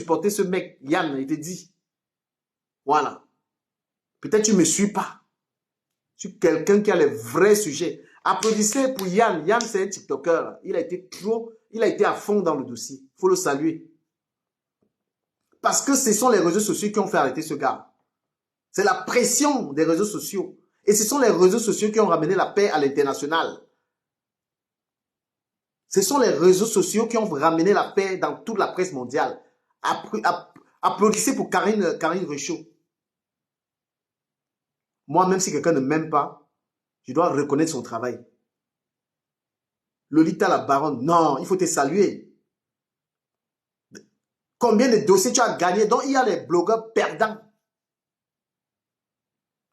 supporter ce mec, Yann, il te dit. Voilà. Peut-être tu ne me suis pas. Je suis quelqu'un qui a les vrais sujets. Applaudissez pour Yann. Yann, c'est un TikToker. Il a été à fond dans le dossier. Il faut le saluer. Parce que ce sont les réseaux sociaux qui ont fait arrêter ce gars. C'est la pression des réseaux sociaux. Et ce sont les réseaux sociaux qui ont ramené la paix à l'international. Ce sont les réseaux sociaux qui ont ramené la paix dans toute la presse mondiale. Applaudissez pour Karine Richaud. Moi, même si quelqu'un ne m'aime pas, je dois reconnaître son travail. Lolita la baronne, non, il faut te saluer. Combien de dossiers tu as gagné? Donc, il y a les blogueurs perdants.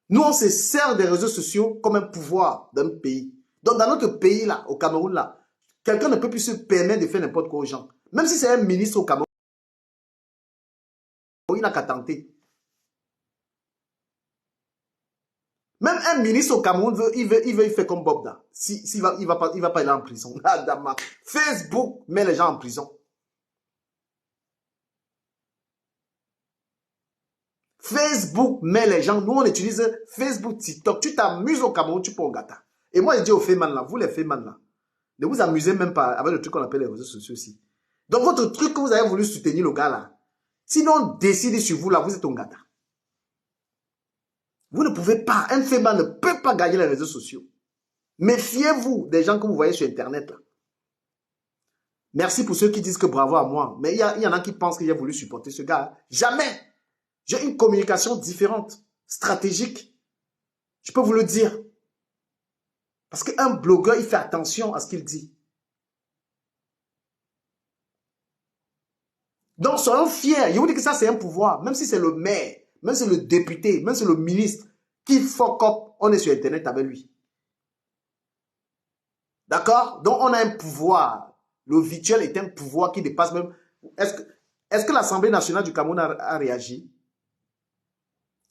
Nous, on se sert des réseaux sociaux comme un pouvoir d'un pays. Donc, dans notre pays, là, au Cameroun, là, quelqu'un ne peut plus se permettre de faire n'importe quoi aux gens. Même si c'est un ministre au Cameroun, il n'a qu'à tenter. Même un ministre au Cameroun, il fait comme Bob là. Il va pas aller en prison. Facebook met les gens en prison. Facebook met les gens. Nous, on utilise Facebook, TikTok. Tu t'amuses au Cameroun, tu peux au gâteau. Et moi, je dis aux Féman là, vous les Féman là, ne vous amusez même pas avec le truc qu'on appelle les réseaux sociaux aussi. Donc, votre truc que vous avez voulu soutenir le gars là, sinon on décide sur vous là, vous êtes au gâteau. Vous ne pouvez pas, un Féman ne peut pas gagner les réseaux sociaux. Méfiez-vous des gens que vous voyez sur Internet là. Merci pour ceux qui disent que bravo à moi. Mais il y en a qui pensent que j'ai voulu supporter ce gars. Jamais. J'ai une communication différente, stratégique. Je peux vous le dire. Parce qu'un blogueur, il fait attention à ce qu'il dit. Donc, soyons fiers. Je vous dis que ça, c'est un pouvoir. Même si c'est le maire, même si c'est le député, même si c'est le ministre qui fuck up, on est sur Internet avec lui. D'accord? Donc, on a un pouvoir. Le virtuel est un pouvoir qui dépasse même... Est-ce que l'Assemblée nationale du Cameroun a réagi?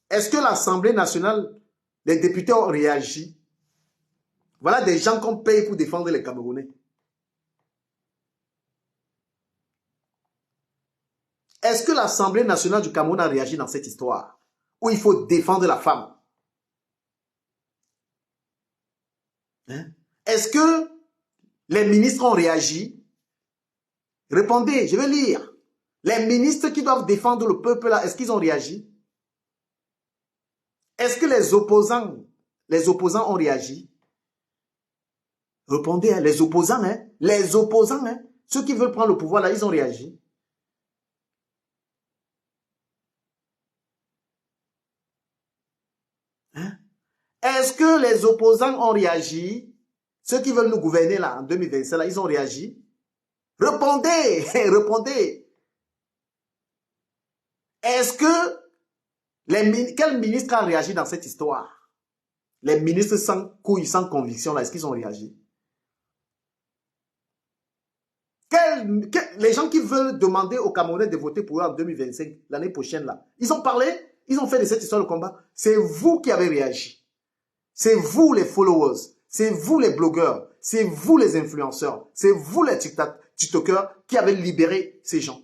Est-ce que l'Assemblée nationale, les députés ont réagi? Voilà des gens qu'on paye pour défendre les Camerounais. Est-ce que l'Assemblée nationale du Cameroun a réagi dans cette histoire? Où il faut défendre la femme? Hein? Est-ce que les ministres ont réagi? Répondez, je vais lire. Les ministres qui doivent défendre le peuple là, est-ce qu'ils ont réagi? Est-ce que les opposants ont réagi? Répondez, hein, les opposants, ceux qui veulent prendre le pouvoir là, ils ont réagi. Hein? Est-ce que les opposants ont réagi? Ceux qui veulent nous gouverner là, en 2027, là, ils ont réagi? Répondez, répondez. Est-ce que quel ministre a réagi dans cette histoire? Les ministres sans couilles, sans conviction, là, est-ce qu'ils ont réagi? Les gens qui veulent demander aux Camerounais de voter pour eux en 2025, l'année prochaine, là, ils ont parlé, ils ont fait de cette histoire de combat. C'est vous qui avez réagi. C'est vous les followers. C'est vous les blogueurs. C'est vous les influenceurs. C'est vous les TikTokers qui avez libéré ces gens.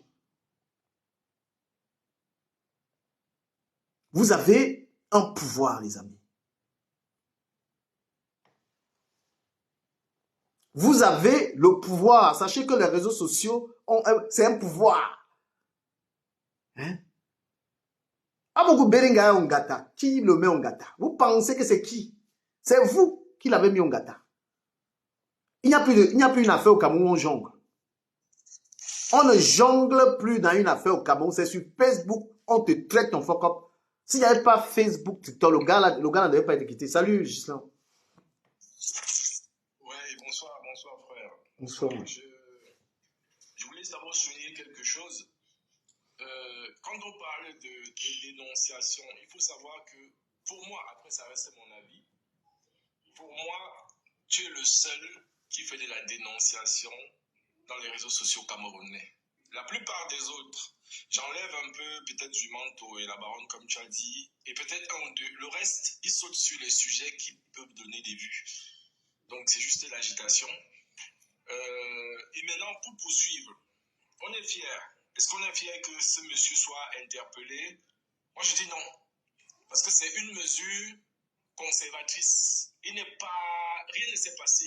Vous avez un pouvoir, les amis. Vous avez le pouvoir. Sachez que les réseaux sociaux, c'est un pouvoir. Hein? Abougou Beringa Ongata. Qui le met Ongata? Vous pensez que c'est qui? C'est vous qui l'avez mis Ongata. Il n'y a plus une affaire au Cameroun où on jongle. On ne jongle plus dans une affaire au Cameroun. C'est sur Facebook. On te traite ton fuck up. S'il n'y avait pas Facebook, TikTok, le gars ne devait pas être quitté. Salut, Gislain. Oui, bonsoir frère. Bonsoir. Je voulais d'abord souligner quelque chose. Quand on parle de dénonciation, il faut savoir que, pour moi, après ça reste mon avis, pour moi, tu es le seul qui fait de la dénonciation dans les réseaux sociaux camerounais. La plupart des autres, j'enlève un peu peut-être du manteau et la baronne comme tu as dit, et peut-être un ou deux. Le reste, ils sautent sur les sujets qui peuvent donner des vues. Donc c'est juste l'agitation. Et maintenant, pour poursuivre, on est fiers est-ce qu'on est fier que ce monsieur soit interpellé? Moi, je dis non. Parce que c'est une mesure conservatrice. Rien ne s'est passé.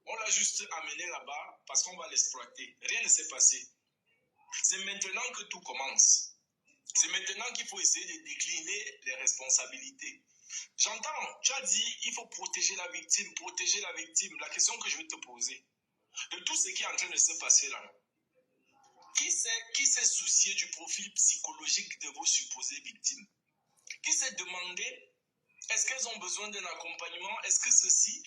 On l'a juste amené là-bas parce qu'on va l'exploiter. Rien ne s'est passé. C'est maintenant que tout commence. C'est maintenant qu'il faut essayer de décliner les responsabilités. J'entends, tu as dit, il faut protéger la victime, protéger la victime. La question que je vais te poser, de tout ce qui est en train de se passer là, qui s'est soucié du profil psychologique de vos supposées victimes? Qui s'est demandé, est-ce qu'elles ont besoin d'un accompagnement? Est-ce que ceci,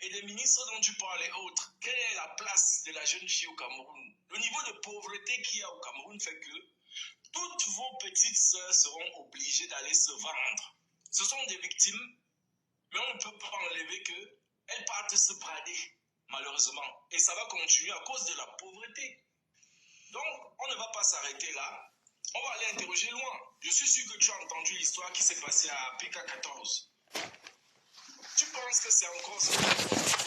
et les ministres dont tu parles et autres, quelle est la place de la jeune fille au Cameroun? Le niveau de pauvreté qu'il y a au Cameroun fait que toutes vos petites sœurs seront obligées d'aller se vendre. Ce sont des victimes, mais on ne peut pas enlever qu'elles partent se brader, malheureusement. Et ça va continuer à cause de la pauvreté. Donc, on ne va pas s'arrêter là. On va aller interroger loin. Je suis sûr que tu as entendu l'histoire qui s'est passée à PK14. Tu penses que c'est encore ça?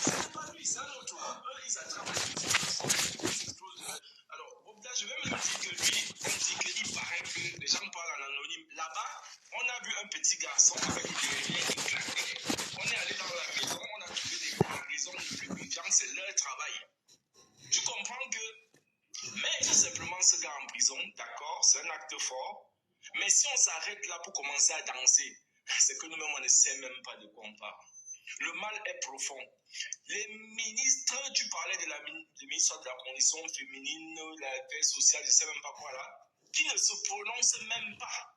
C'est pas lui, c'est un autre. Eux, ils attrapent les explosent. Alors, Bobda, je vais même dire que lui, on dit qu'il paraît que les gens parlent en anonyme. Là-bas, on a vu un petit garçon avec des liens qui claquaient. On est allé dans la maison, on a trouvé des cargaisons de lubrifiants, c'est leur travail. Tu comprends que mettre simplement ce gars en prison, d'accord, c'est un acte fort, mais si on s'arrête là pour commencer à danser, c'est que nous-mêmes, on ne sait même pas de quoi on parle. Le mal est profond. Les ministres, tu parlais du ministre de la condition féminine, la paix sociale, je ne sais même pas quoi là, qui ne se prononcent même pas.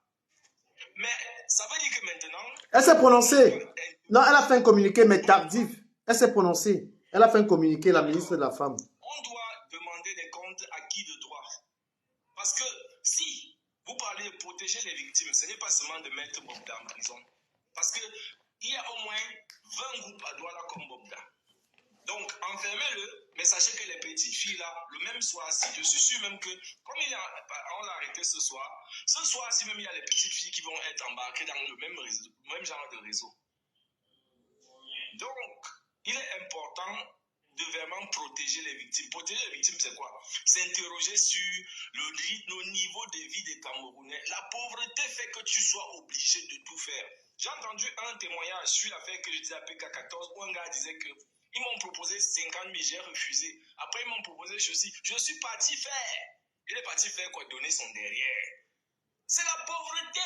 Mais ça veut dire que maintenant... Elle s'est prononcée. Non, elle a fait un communiqué, mais tardif. Elle s'est prononcée. Elle a fait un communiqué, la ministre de la Femme. On doit demander des comptes à qui de droit? Parce que si vous parlez de protéger les victimes, ce n'est pas seulement de mettre Bobda en prison. Parce qu'il y a au moins 20 groupes à Douala comme Bobda. Donc, enfermez-le, mais sachez que les petites filles là, le même soir-ci, je suis sûr même que, comme on l'a arrêté ce soir-ci même, il y a les petites filles qui vont être embarquées dans le même genre de réseau. Donc, il est important de vraiment protéger les victimes. Protéger les victimes, c'est quoi? S'interroger sur le niveau de vie des Camerounais. La pauvreté fait que tu sois obligé de tout faire. J'ai entendu un témoignage sur l'affaire que je disais à PK14 où un gars disait que ils m'ont proposé 50 000, j'ai refusé. Après, ils m'ont proposé ceci. Je suis parti faire. Il est parti faire quoi? Donner son derrière. C'est la pauvreté.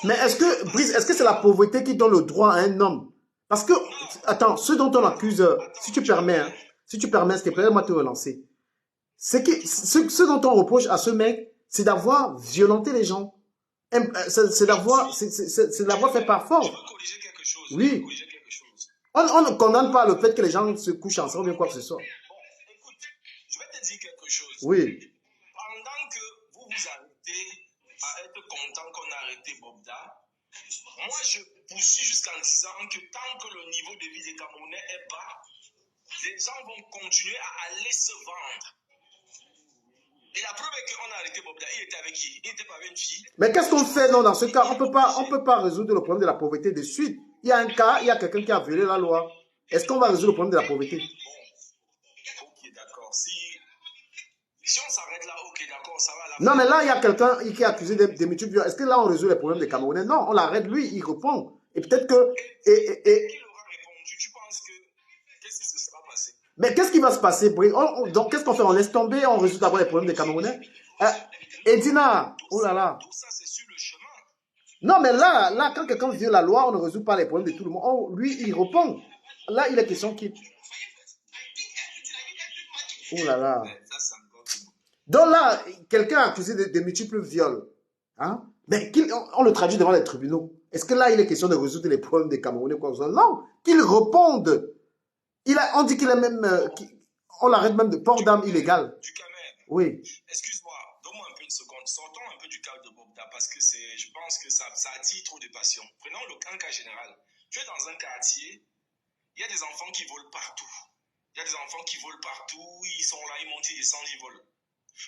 Mais est-ce que, Brice, est-ce que c'est la pauvreté qui donne le droit à un homme? Parce que, attends, ceux dont on accuse, si tu permets, s'il te plaît, moi te relancer. Ce dont on reproche à ce mec, c'est d'avoir violenté les gens. C'est d'avoir fait par force. Je veux corriger quelque chose. Oui. On ne condamne pas le fait que les gens se couchent ensemble ou bien quoi que ce soit. Bon, écoute, je vais te dire quelque chose. Oui. Pendant que vous vous arrêtez à être content qu'on a arrêté Bobda, moi je poursuis jusqu'en disant que tant que le niveau de vie des Camerounais est bas, les gens vont continuer à aller se vendre. Et la preuve est qu'on a arrêté Bobda. Il était avec qui? Il n'était pas avec une fille. Mais qu'est-ce qu'on fait non, dans ce cas? On peut pas résoudre le problème de la pauvreté de suite. Il y a un cas, il y a quelqu'un qui a violé la loi. Est-ce qu'on va résoudre le problème de la pauvreté? Bon, ok, d'accord. Si on s'arrête là, ok, d'accord, ça va. Non, mais là, il y a quelqu'un qui est accusé de multiples violences. Est-ce que là, on résout les problèmes des Camerounais? Non, on l'arrête, lui, il répond. Et peut-être que... Qui aura répondu? Tu penses que... Qu'est-ce qui se sera passé? Mais qu'est-ce qui va se passer? Donc, qu'est-ce qu'on fait? On laisse tomber, on résout d'abord les problèmes des Camerounais? Edina, oh là là. Tout ça, c'est sur le chemin. Non, mais là, quand quelqu'un viole la loi, on ne résout pas les problèmes de tout le monde. Lui, il répond. Là, il est question qu'il... Oh là là. Donc là, quelqu'un accusé de multiples viols. Hein? Mais on le traduit devant les tribunaux. Est-ce que là, il est question de résoudre les problèmes des Camerounais? Non, qu'il réponde. On dit qu'il est même... on l'arrête même de port d'armes illégal. Du Cameroun. Oui. Excuse-moi, donne-moi un peu une seconde. Sortons un peu du cadre de Bobda parce que je pense que ça attire trop de passion. Prenons un cas général. Tu es dans un quartier, il y a des enfants qui volent partout. Il y a des enfants qui volent partout, ils sont là, ils montent, ils descendent, ils volent.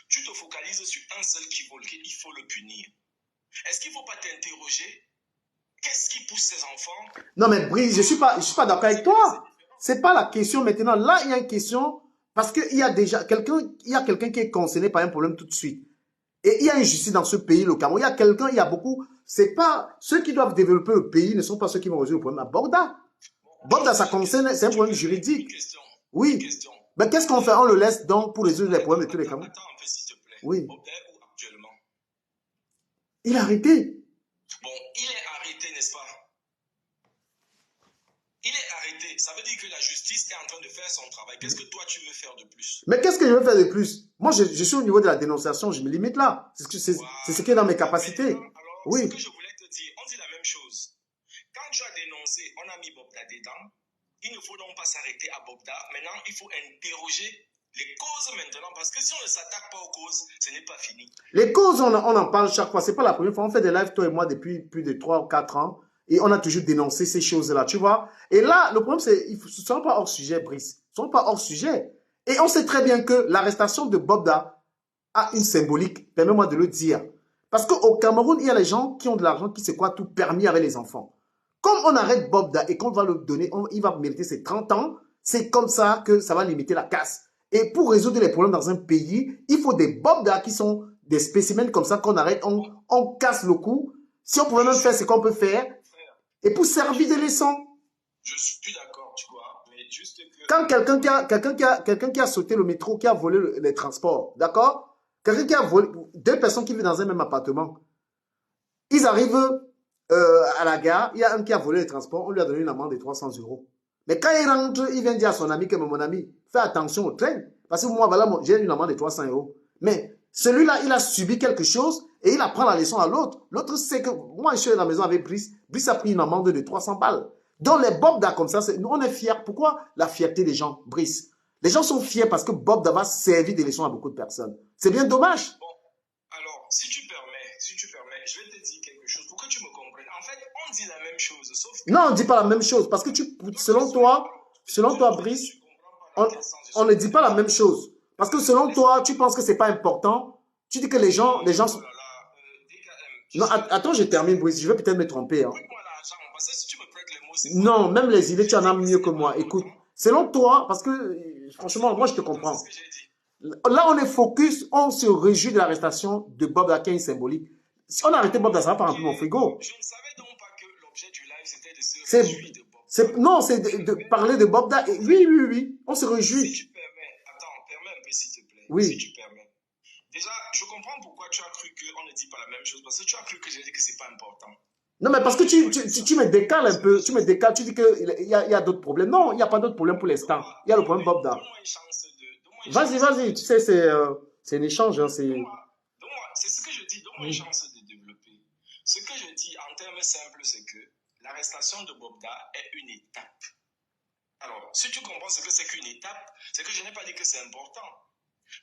Tu te focalises sur un seul qui vole, il faut le punir. Est-ce qu'il ne faut pas t'interroger? Qu'est-ce qui pousse ces enfants? Non, mais Brice, je suis pas d'accord avec toi. C'est pas la question maintenant. Là, il y a une question Parce qu'il y a déjà quelqu'un qui est concerné par un problème tout de suite. Et il y a une justice dans ce pays, le Cameroun. Il y a beaucoup. C'est pas ceux qui doivent développer le pays ne sont pas ceux qui vont résoudre le problème à Borda. Borda, ça concerne, c'est un problème juridique. Oui. Mais qu'est-ce qu'on fait? On le laisse donc pour résoudre les problèmes de tous les Camerounais. Attends un peu, s'il te plaît. Oui. Bobda est où actuellement? Il a arrêté. Bon, il est arrêté, n'est-ce pas? Il est arrêté. Ça veut dire que la justice est en train de faire son travail. Qu'est-ce que toi, tu veux faire de plus? Mais qu'est-ce que je veux faire de plus? Moi, je suis au niveau de la dénonciation. Je me limite là. C'est ce qui est dans mes capacités. Alors, oui. Ce que je voulais te dire, on dit la même chose. Quand tu as dénoncé, on a mis Bobda dedans. Il ne faut donc pas s'arrêter à Bobda. Maintenant, il faut interroger les causes maintenant. Parce que si on ne s'attaque pas aux causes, ce n'est pas fini. Les causes, on en parle chaque fois. Ce n'est pas la première fois. On fait des lives, toi et moi, depuis plus de 3 ou 4 ans. Et on a toujours dénoncé ces choses-là, tu vois. Et là, le problème, c'est qu'ils ne sont pas hors sujet, Brice. Ils ne sont pas hors sujet. Et on sait très bien que l'arrestation de Bobda a une symbolique. Permets-moi de le dire. Parce qu'au Cameroun, il y a les gens qui ont de l'argent, qui se croient tout permis avec les enfants. Comme on arrête Bobda et qu'on va le donner, il va mériter ses 30 ans, c'est comme ça que ça va limiter la casse. Et pour résoudre les problèmes dans un pays, il faut des Bobda qui sont des spécimens comme ça qu'on arrête, on casse le cou. Si on pouvait même faire ce qu'on peut faire, et pour servir de leçon. Je suis d'accord, tu vois, mais juste que... Quand quelqu'un qui a sauté le métro, qui a volé les transports, d'accord? Quelqu'un qui a volé, 2 personnes qui vivent dans un même appartement, ils arrivent à la gare, il y a un qui a volé les transports, on lui a donné une amende de 300 €. Mais quand il rentre, il vient dire à son ami que mon ami, fais attention au train, parce que moi, voilà, j'ai une amende de 300 €. Mais celui-là, il a subi quelque chose et il apprend la leçon à l'autre. L'autre sait que moi, je suis à la maison avec Brice. Brice a pris une amende de 300 balles. Donc, les Bobda comme ça, nous, on est fiers. Pourquoi la fierté des gens, Brice? Les gens sont fiers parce que Bobda va servir des leçons à beaucoup de personnes. C'est bien dommage. Bon, alors, si tu permets, je vais te dire quelque chose pour que tu me comprennes. En fait, on dit la même chose, sauf que... Non, on ne dit pas la même chose parce que selon toi, Brice, on ne dit pas la même chose. Parce que selon toi, tu penses que ce n'est pas important. Tu dis que les gens sont... Non, attends, je termine, Brice. Je vais peut-être me tromper. Hein. Non, même les idées, tu en as mieux que moi. Écoute, selon toi, parce que franchement, moi, je te comprends. Là, on est focus, on se réjouit de l'arrestation de Bob Dakin symbolique. Si on a arrêté Bob Dakin, ça va pas remplir mon frigo. Je ne savais donc pas que l'objet du live, c'était de se réjouir de Bob. Non, c'est de parler de Bob Dakin. Oui, on se réjouit. Si tu permets, attends, permets un peu s'il te plaît. Oui. Si tu permets. Déjà, je comprends pourquoi tu as cru qu'on ne dit pas la même chose, parce que tu as cru que j'ai dit que c'est pas important. Non, mais parce que tu me décales un peu. Tu me décales, tu dis qu'il y a d'autres problèmes. Non, il n'y a pas d'autres problèmes pour l'instant. Il y a le problème Bob Dakin. Vas-y, tu sais, c'est un échange. Hein, c'est ce que je dis, donne-moi une chance de développer. Ce que je dis en termes simples, c'est que l'arrestation de Bobda est une étape. Alors, si tu comprends ce que c'est qu'une étape, c'est que je n'ai pas dit que c'est important.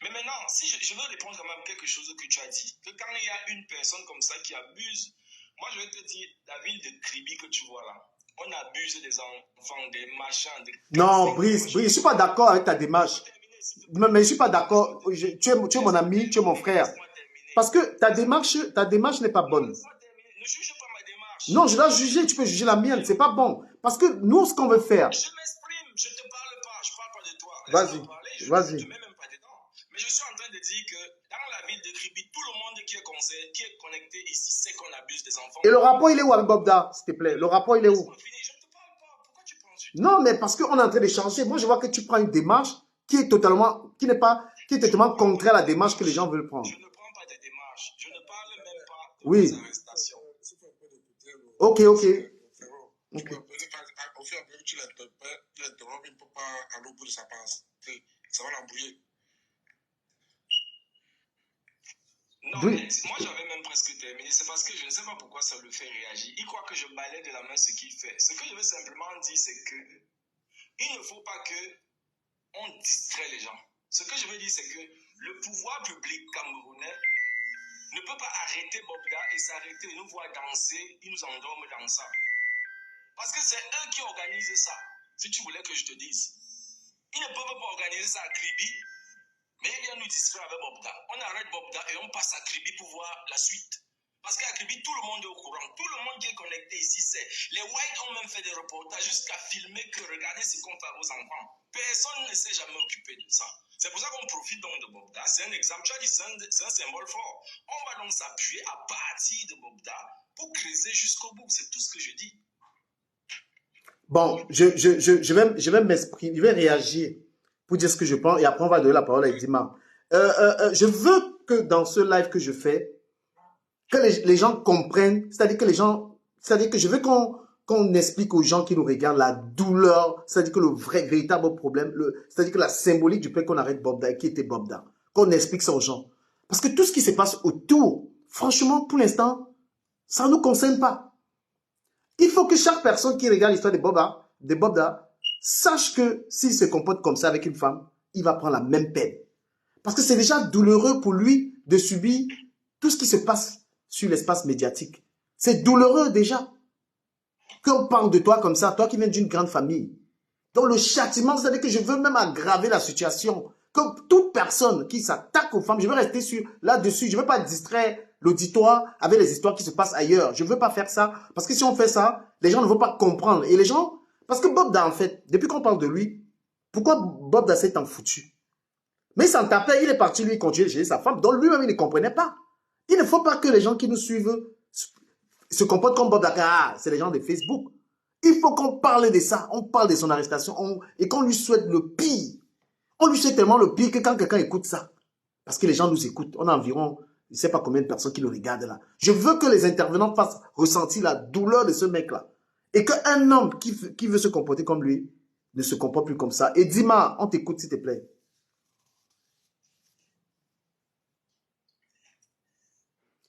Mais maintenant, si je veux répondre quand même à quelque chose que tu as dit, que quand il y a une personne comme ça qui abuse, moi je vais te dire, la ville de Kribi que tu vois là, on abuse des enfants, des machins. Non, Brice, je ne suis pas d'accord avec ta démarche. Mais je ne suis pas d'accord. Tu es mon ami, tu es mon frère. Parce que ta démarche n'est pas bonne. Ne juge pas ma démarche. Non, je dois juger, tu peux juger la mienne, c'est pas bon. Parce que nous, ce qu'on veut faire... Je m'exprime, je ne te parle pas, je ne parle pas de toi. Vas-y. Je ne mets même pas dedans. Mais je suis en train de dire que dans la ville de Kribi, tout le monde qui est concerné, qui est connecté ici, sait qu'on abuse des enfants. Et le rapport, il est où avec Bobda, s'il te plaît? Le rapport, il est où? Je ne te parle pas, pourquoi tu penses? Non, mais parce qu'on est en train d'échanger. Moi, je vois que tu prends une démarche qui est totalement contraire à la démarche que les gens veulent prendre. Je ne prends pas de démarche. Je ne parle même pas de oui. arrestations. Ok. Au fur et à mesure que tu l'interrompes, il ne peut pas aller au bout de sa pensée. Ça va l'embrouiller. Non, mais moi j'avais même presque terminé. C'est parce que je ne sais pas pourquoi ça le fait réagir. Il croit que je balaie de la main ce qu'il fait. Ce que je veux simplement dire, c'est que il ne faut pas que on distrait les gens. Ce que je veux dire, c'est que le pouvoir public camerounais ne peut pas arrêter Bobda et s'arrêter et nous voir danser, ils nous endorment dans ça. Parce que c'est eux qui organisent ça, si tu voulais que je te dise. Ils ne peuvent pas organiser ça à Kribi, mais ils viennent nous distraire avec Bobda. On arrête Bobda et on passe à Kribi pour voir la suite. Parce qu'à Kribi, tout le monde est au courant. Tout le monde qui est connecté ici, c'est. Les Whites ont même fait des reportages jusqu'à filmer que regardez ce qu'on fait aux enfants. Personne ne s'est jamais occupé de ça. C'est pour ça qu'on profite donc de Bobda. C'est un exemple. Tu as dit, c'est un symbole fort. On va donc s'appuyer à partir de Bobda pour creuser jusqu'au bout. C'est tout ce que je dis. Bon, je vais m'exprimer, je vais réagir pour dire ce que je pense et après on va donner la parole à Edima. Je veux que dans ce live que je fais, que les gens comprennent, c'est-à-dire que les gens, c'est-à-dire que je veux qu'on explique aux gens qui nous regardent la douleur, c'est-à-dire que le vrai, véritable problème, c'est-à-dire que la symbolique du fait qu'on arrête Bobda, qui était Bobda, qu'on explique ça aux gens. Parce que tout ce qui se passe autour, franchement, pour l'instant, ça ne nous concerne pas. Il faut que chaque personne qui regarde l'histoire de Bobda, sache que s'il se comporte comme ça avec une femme, il va prendre la même peine. Parce que c'est déjà douloureux pour lui de subir tout ce qui se passe sur l'espace médiatique. C'est douloureux déjà qu'on parle de toi comme ça, toi qui viens d'une grande famille. Donc le châtiment, c'est-à-dire que je veux même aggraver la situation. Que toute personne qui s'attaque aux femmes, je veux rester là-dessus, je ne veux pas distraire l'auditoire avec les histoires qui se passent ailleurs. Je ne veux pas faire ça, parce que si on fait ça, les gens ne vont pas comprendre. Et les gens, parce que Bobda, en fait, depuis qu'on parle de lui, pourquoi Bobda s'est tant foutu? Mais il s'en tapait, il est parti, lui, continuer de gérer sa femme, donc lui-même, il ne comprenait pas. Il ne faut pas que les gens qui nous suivent se comportent comme Bob Dakar. C'est les gens de Facebook. Il faut qu'on parle de ça, on parle de son arrestation et qu'on lui souhaite le pire. On lui souhaite tellement le pire que quand quelqu'un écoute ça, parce que les gens nous écoutent, on a environ, je ne sais pas combien de personnes qui le regardent là. Je veux que les intervenants fassent ressentir la douleur de ce mec-là. Et qu'un homme qui veut se comporter comme lui ne se comporte plus comme ça. Et Dima, on t'écoute s'il te plaît.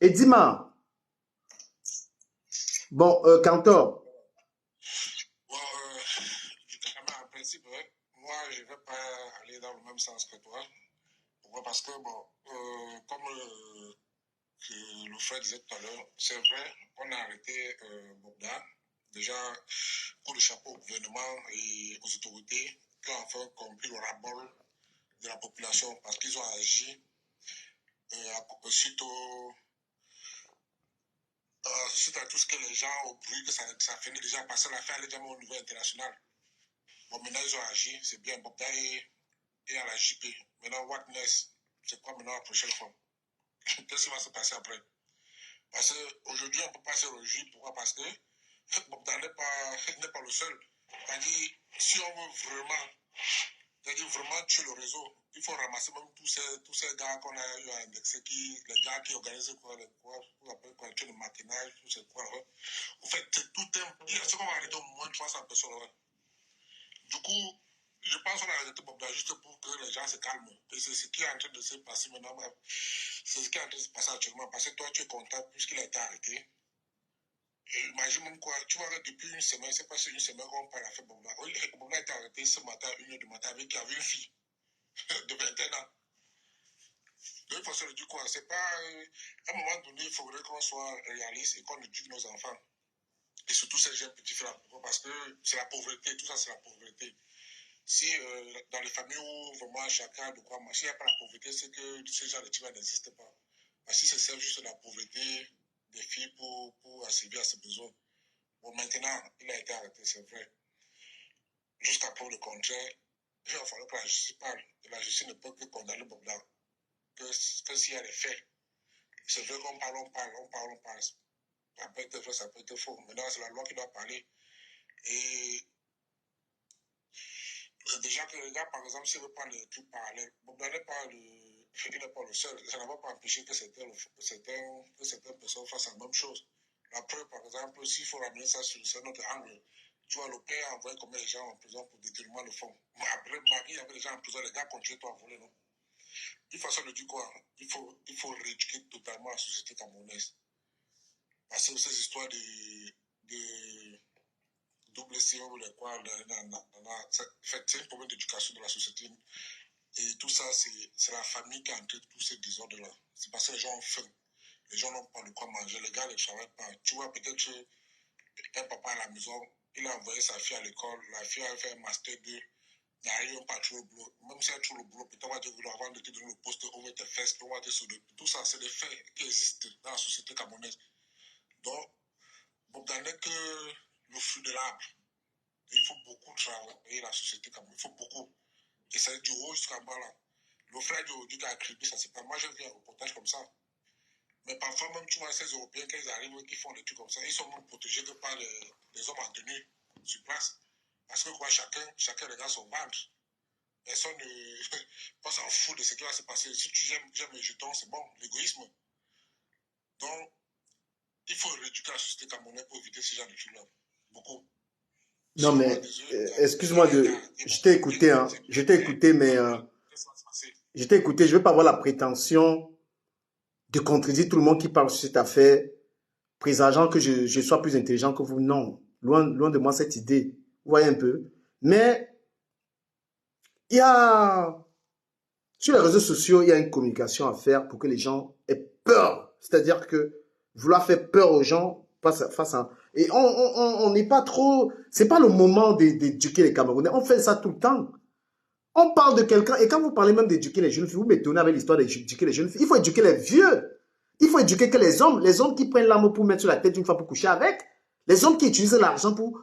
Et Dima, bon, Cantor. Bon, en principe, ouais, moi, je ne vais pas aller dans le même sens que toi. Pourquoi? Parce que, bon, comme le frère disait tout à l'heure, c'est vrai qu'on a arrêté Bogdan, déjà pour le chapeau au gouvernement et aux autorités qui ont enfin compris le ras-le-bol de la population parce qu'ils ont agi suite à tout ce que les gens ont bruit, que ça finit déjà parce que l'affaire est déjà au niveau international. Bon, maintenant ils ont agi, c'est bien, Bogdan est à la JP. Maintenant, what next? C'est quoi maintenant la prochaine fois? Qu'est-ce qui va se passer après? Parce qu'aujourd'hui, on ne peut pas se réjouir. Pourquoi? Parce que Bogdan n'est pas le seul. C'est-à-dire, si on veut vraiment tuer le réseau, il faut ramasser même tous ces gars qu'on a eu à indexer, les gars qui organisent le maquinage, tout ce quoi. En fait, c'est tout un. Il y a ce qu'on va arrêter au moins 300 personnes. Ouais. Du coup, je pense qu'on a arrêté Bogdan juste pour que les gens se calment. Et c'est ce qui est en train de se passer maintenant. C'est ce qui est en train de se passer actuellement. Parce que toi, tu es content puisqu'il a été arrêté. Et imagine même quoi, tu vois, depuis une semaine, c'est pas sur une semaine qu'on parle à faire Bogdan. Bogdan a été arrêté ce matin, 1h du matin, avec une fille de 21 ans. De toute façon, je dis quoi, c'est pas. À un moment donné, il faudrait qu'on soit réaliste et qu'on éduque nos enfants. Et surtout ces jeunes petits frères. Parce que c'est la pauvreté, tout ça, c'est la pauvreté. Si dans les familles où vraiment chacun a de quoi manger, s'il n'y a pas la pauvreté, c'est que ce genre de type n'existe pas. Parce que si c'est juste la pauvreté des filles pour assurer à ses besoins. Bon, maintenant, il a été arrêté, c'est vrai. Jusqu'à preuve le contraire, il va falloir que la justice parle. Et la justice ne peut que condamner Bogdan. Que s'il y a des faits. C'est vrai qu'on parle. Ça peut être vrai, ça peut être faux. Maintenant, c'est la loi qui doit parler. Et déjà que les gars, par exemple, s'ils veulent prendre des trucs parallèles, Bogdan n'est pas le seul. Ça ne va pas empêcher que certaines personnes fassent la même chose. La preuve, par exemple, s'il faut ramener ça sur notre angle, tu vois, le père a envoyé combien de gens en prison pour détournement de fonds. Mais après, Marie, il y avait des gens en prison, les gars continuent à voler, non? De toute façon, je dis quoi? Il faut rééduquer totalement la société camerounaise. Parce que ces histoires de double CEO, les quoi, c'est un problème d'éducation de la société. Et tout ça, c'est la famille qui a entré tous ces désordres-là. C'est parce que les gens ont faim. Les gens n'ont pas de quoi manger. Les gars ne travaillent pas. Tu vois, peut-être un papa à la maison, il a envoyé sa fille à l'école. La fille a fait un master 2. n'arrive pas à trouver le boulot. Même si elle trouve le boulot, peut-être on va te vouloir avant de te donner le poste over tes fesses, on va te sauver. Tout ça, c'est des faits qui existent dans la société camerounaise. Donc, Bogdan n'est que le fruit de l'arbre. Il faut beaucoup travailler la société camerounaise. Il faut beaucoup. Et c'est du haut jusqu'à bas là. Le frère du Audi qui a crié, ça c'est pas. Moi, j'ai vu un reportage comme ça. Mais parfois, même tu vois ces Européens, quand ils arrivent, qui font des trucs comme ça, ils sont même protégés que par les hommes en tenue sur place. Parce que quoi, chacun regarde son ventre. Personne ne s'en fout de ce qui va se passer. Si tu j'aime les jetons, c'est bon, l'égoïsme. Donc, il faut rééduquer la société camerounaise pour éviter ce genre de trucs-là. Beaucoup. Non, mais excuse-moi je t'ai écouté, hein. Je t'ai écouté, mais je t'ai écouté. Je ne veux pas avoir la prétention de contredire tout le monde qui parle sur cette affaire, présageant que je sois plus intelligent que vous. Non, loin de moi cette idée. Vous voyez un peu. Mais il y a, sur les réseaux sociaux, il y a une communication à faire pour que les gens aient peur. C'est-à-dire que vouloir faire peur aux gens face à... Et on n'est pas trop... C'est pas le moment d'éduquer les Camerounais. On fait ça tout le temps. On parle de quelqu'un, et quand vous parlez même d'éduquer les jeunes filles, vous m'étonnez avec l'histoire d'éduquer les jeunes filles. Il faut éduquer les vieux. Il faut éduquer que les hommes qui prennent l'arme pour mettre sur la tête d'une femme pour coucher avec, les hommes qui utilisent l'argent pour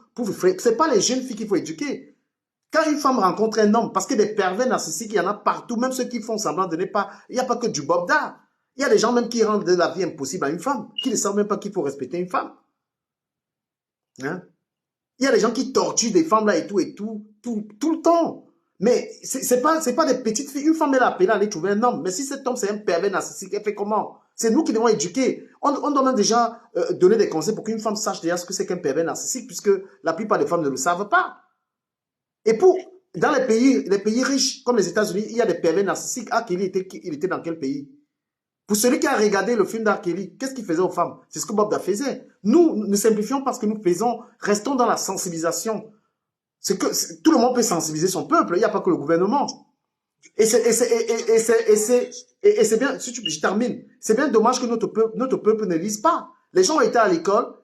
c'est pas les jeunes filles qu'il faut éduquer. Quand une femme rencontre un homme, parce que des pervers narcissiques, il y en a partout, même ceux qui font semblant de ne pas, il n'y a pas que du bobda. Il y a des gens même qui rendent de la vie impossible à une femme, qui ne savent même pas qu'il faut respecter une femme. Hein? Il y a des gens qui torturent des femmes là et tout le temps. Mais c'est pas des petites filles. Une femme, elle a appelé à aller trouver un homme. Mais si cet homme, c'est un pervers narcissique, elle fait comment? C'est nous qui devons éduquer. On doit même déjà donner des conseils pour qu'une femme sache déjà ce que c'est qu'un pervers narcissique, puisque la plupart des femmes ne le savent pas. Et dans les pays riches, comme les États-Unis, il y a des pervers narcissiques. Ah, il était dans quel pays? Pour celui qui a regardé le film d'R. Kelly, qu'est-ce qu'il faisait aux femmes? C'est ce que Bob Da faisait. Nous simplifions parce que nous faisons, restons dans la sensibilisation. C'est que tout le monde peut sensibiliser son peuple, il n'y a pas que le gouvernement. Et c'est bien, je termine, c'est bien dommage que notre peuple ne lise pas. Les gens ont été à l'école,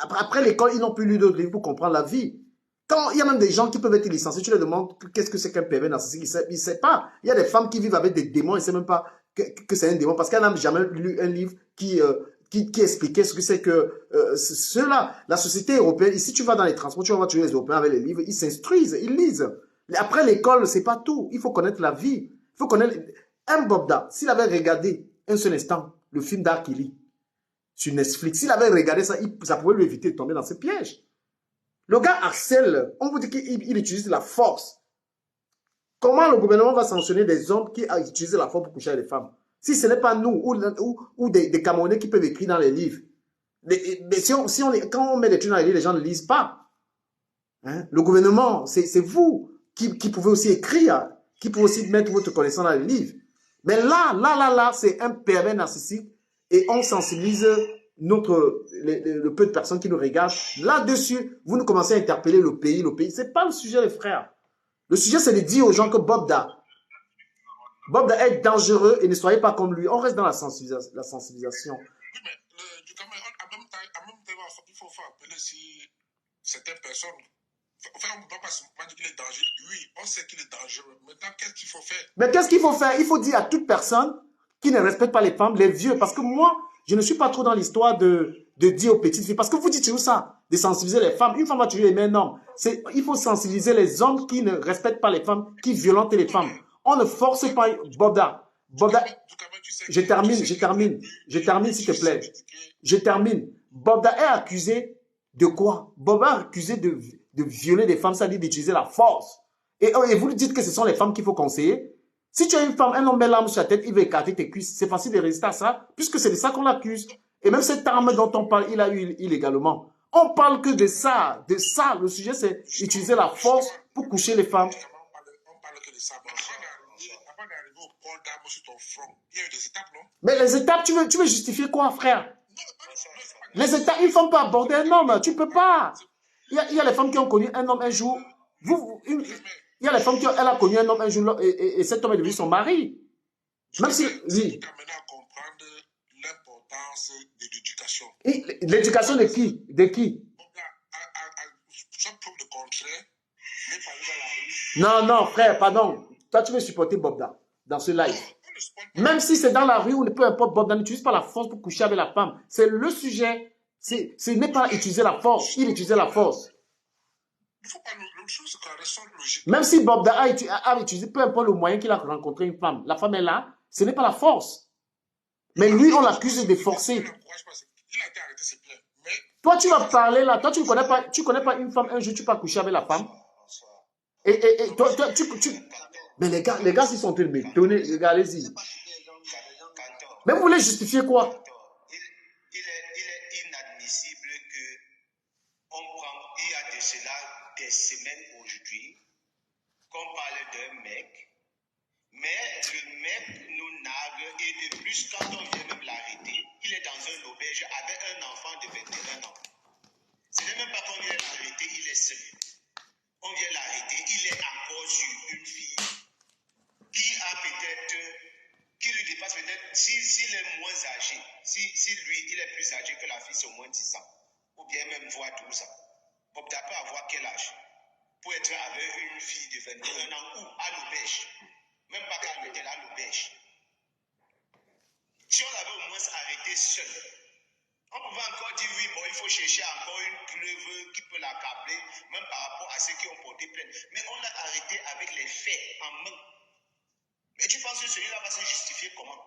après l'école, ils n'ont plus lu d'autres livres pour comprendre la vie. Quand il y a même des gens qui peuvent être licenciés, tu leur demandes qu'est-ce que c'est qu'un pervers narcissique, ils ne savent pas. Il y a des femmes qui vivent avec des démons, ils ne savent même pas que c'est un démon, parce qu'elles n'ont jamais lu un livre qui expliquait ce que c'est que cela. La société européenne, ici tu vas dans les transports, tu vas voir les Européens avec les livres, ils s'instruisent, ils lisent. Après l'école, c'est pas tout. Il faut connaître la vie. Il faut connaître... Un Bobda, s'il avait regardé un seul instant le film d'R. Kelly sur Netflix, s'il avait regardé ça, ça pouvait lui éviter de tomber dans ce piège. Le gars harcèle, on vous dit qu'il utilise la force. Comment le gouvernement va sanctionner des hommes qui utilisent la force pour coucher avec les femmes? Si ce n'est pas nous ou des Camerounais qui peuvent écrire dans les livres. Mais quand on met des trucs dans les livres, les gens ne lisent pas. Hein? Le gouvernement, c'est vous qui pouvez aussi écrire, qui pouvez aussi mettre votre connaissance dans les livres. Mais là, c'est un pervers narcissique et on sensibilise le peu de personnes qui nous regardent. Là-dessus, vous nous commencez à interpeller le pays. C'est pas le sujet, les frères. Le sujet, c'est de dire aux gens que Bobda est dangereux et ne soyez pas comme lui. On reste dans la sensibilisation. Oui, mais du Cameroun, en même temps, il faut faire appeler si certaines personnes. Enfin, on ne peut pas dire qu'il est dangereux. Oui, on sait qu'il est dangereux. Maintenant, qu'est-ce qu'il faut faire? Mais qu'est-ce qu'il faut faire? Il faut dire à toute personne qui ne respecte pas les femmes, les vieux. Parce que moi, je ne suis pas trop dans l'histoire de dire aux petites filles. Parce que vous dites toujours ça, de sensibiliser les femmes. Une femme va toujours aimer un homme. Il faut sensibiliser les hommes qui ne respectent pas les femmes, qui violentent les femmes. On ne force pas Bobda. Je termine, s'il te plaît. Je termine. Bobda est accusé de quoi? Bobda est accusé de violer des femmes, ça dit d'utiliser la force. Et vous lui dites que ce sont les femmes qu'il faut conseiller. Si tu as une femme, un homme met l'arme sur la tête, il va écarter tes cuisses. C'est facile de résister à ça, puisque c'est de ça qu'on l'accuse. Et même cette arme dont on parle, il a eu illégalement. On parle que de ça. De ça. Le sujet, c'est utiliser la force pour coucher les femmes. On parle que de ça. Avant d'arriver au port d'armes sur ton front, il y a eu des étapes, non? Mais les étapes, tu veux justifier quoi, frère? Les étapes, une femme peut aborder un homme. Tu peux pas. Il y a les femmes qui ont connu un homme un jour. Il y a les femmes elle a connu un homme un jour et cet homme est devenu son mari. Même si... Oui. Maintenant à comprendre l'importance de l'éducation. L'éducation de qui? De qui? Sans preuve de contraire, vais parler dans la rue. Non, non, frère, pardon. Toi, tu veux supporter Bobda dans ce live. On ne supporte pas. Même si c'est dans la rue ou peu importe, Bobda n'utilise pas la force pour coucher avec la femme. C'est le sujet. Ce n'est pas utiliser la force. Il utilisait la force. Il faut pas l'autre chose, c'est qu'on reste logique. Même si Bobda a utilisé peu importe le moyen qu'il a rencontré une femme. La femme est là. Ce n'est pas la force. Mais lui, on l'accuse de forcer. Il a été arrêté, c'est bien. Mais Toi, tu vas parler là. Toi, tu ne connais pas une femme. Un jour, tu peux coucher avec la femme. Et toi, Mais les gars, s'ils sont en train de m'étonner, allez-y. Mais vous voulez justifier quoi? Il est inadmissible qu'on prend, il y a de cela des semaines aujourd'hui, qu'on parle d'un mec, mais le mec nous nargue et de plus, quand on vient même l'arrêter, il est dans un auberge avec un enfant de 21 ans. Ce n'est même pas qu'on vient l'arrêter, il est seul. On vient l'arrêter, il est encore sur une fille qui a peut-être, qui lui dépasse peut-être, s'il est moins âgé, si lui, il est plus âgé que la fille, c'est au moins 10 ans, ou bien même voire 12 ans. Bobda peut avoir quel âge pour être avec une fille de 21 ans ou à l'auberge, même pas quand elle était là à l'auberge. Si on l'avait au moins arrêté seul, on pouvait encore dire oui, bon, il faut chercher encore une preuve qui peut l'accabler, même par rapport à ceux qui ont porté plainte. Mais on l'a arrêté avec les faits en main. Mais tu penses que celui-là va se justifier comment?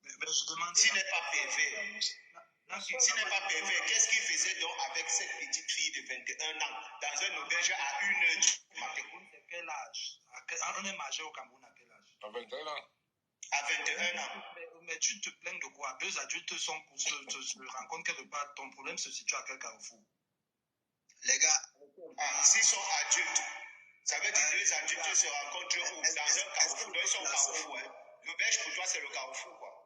Mais je demande. S'il n'est pas pervers. S'il n'est pas pervers, qu'est-ce qu'il faisait donc avec cette petite fille de 21 ans dans un auberge à 1h du matin? Quel âge? On est majeur au Cameroun à quel âge? à 21 ans. À 21 ans. Mais tu te plains de quoi? Deux adultes se rencontrent quelque part. Ton problème se situe à quel carrefour? Les gars, s'ils sont adultes, ça veut dire deux adultes se rencontrent où? Dans un carrefour. Donc ils sont au carrefour. Hein. L'auberge pour toi, c'est le carrefour, quoi.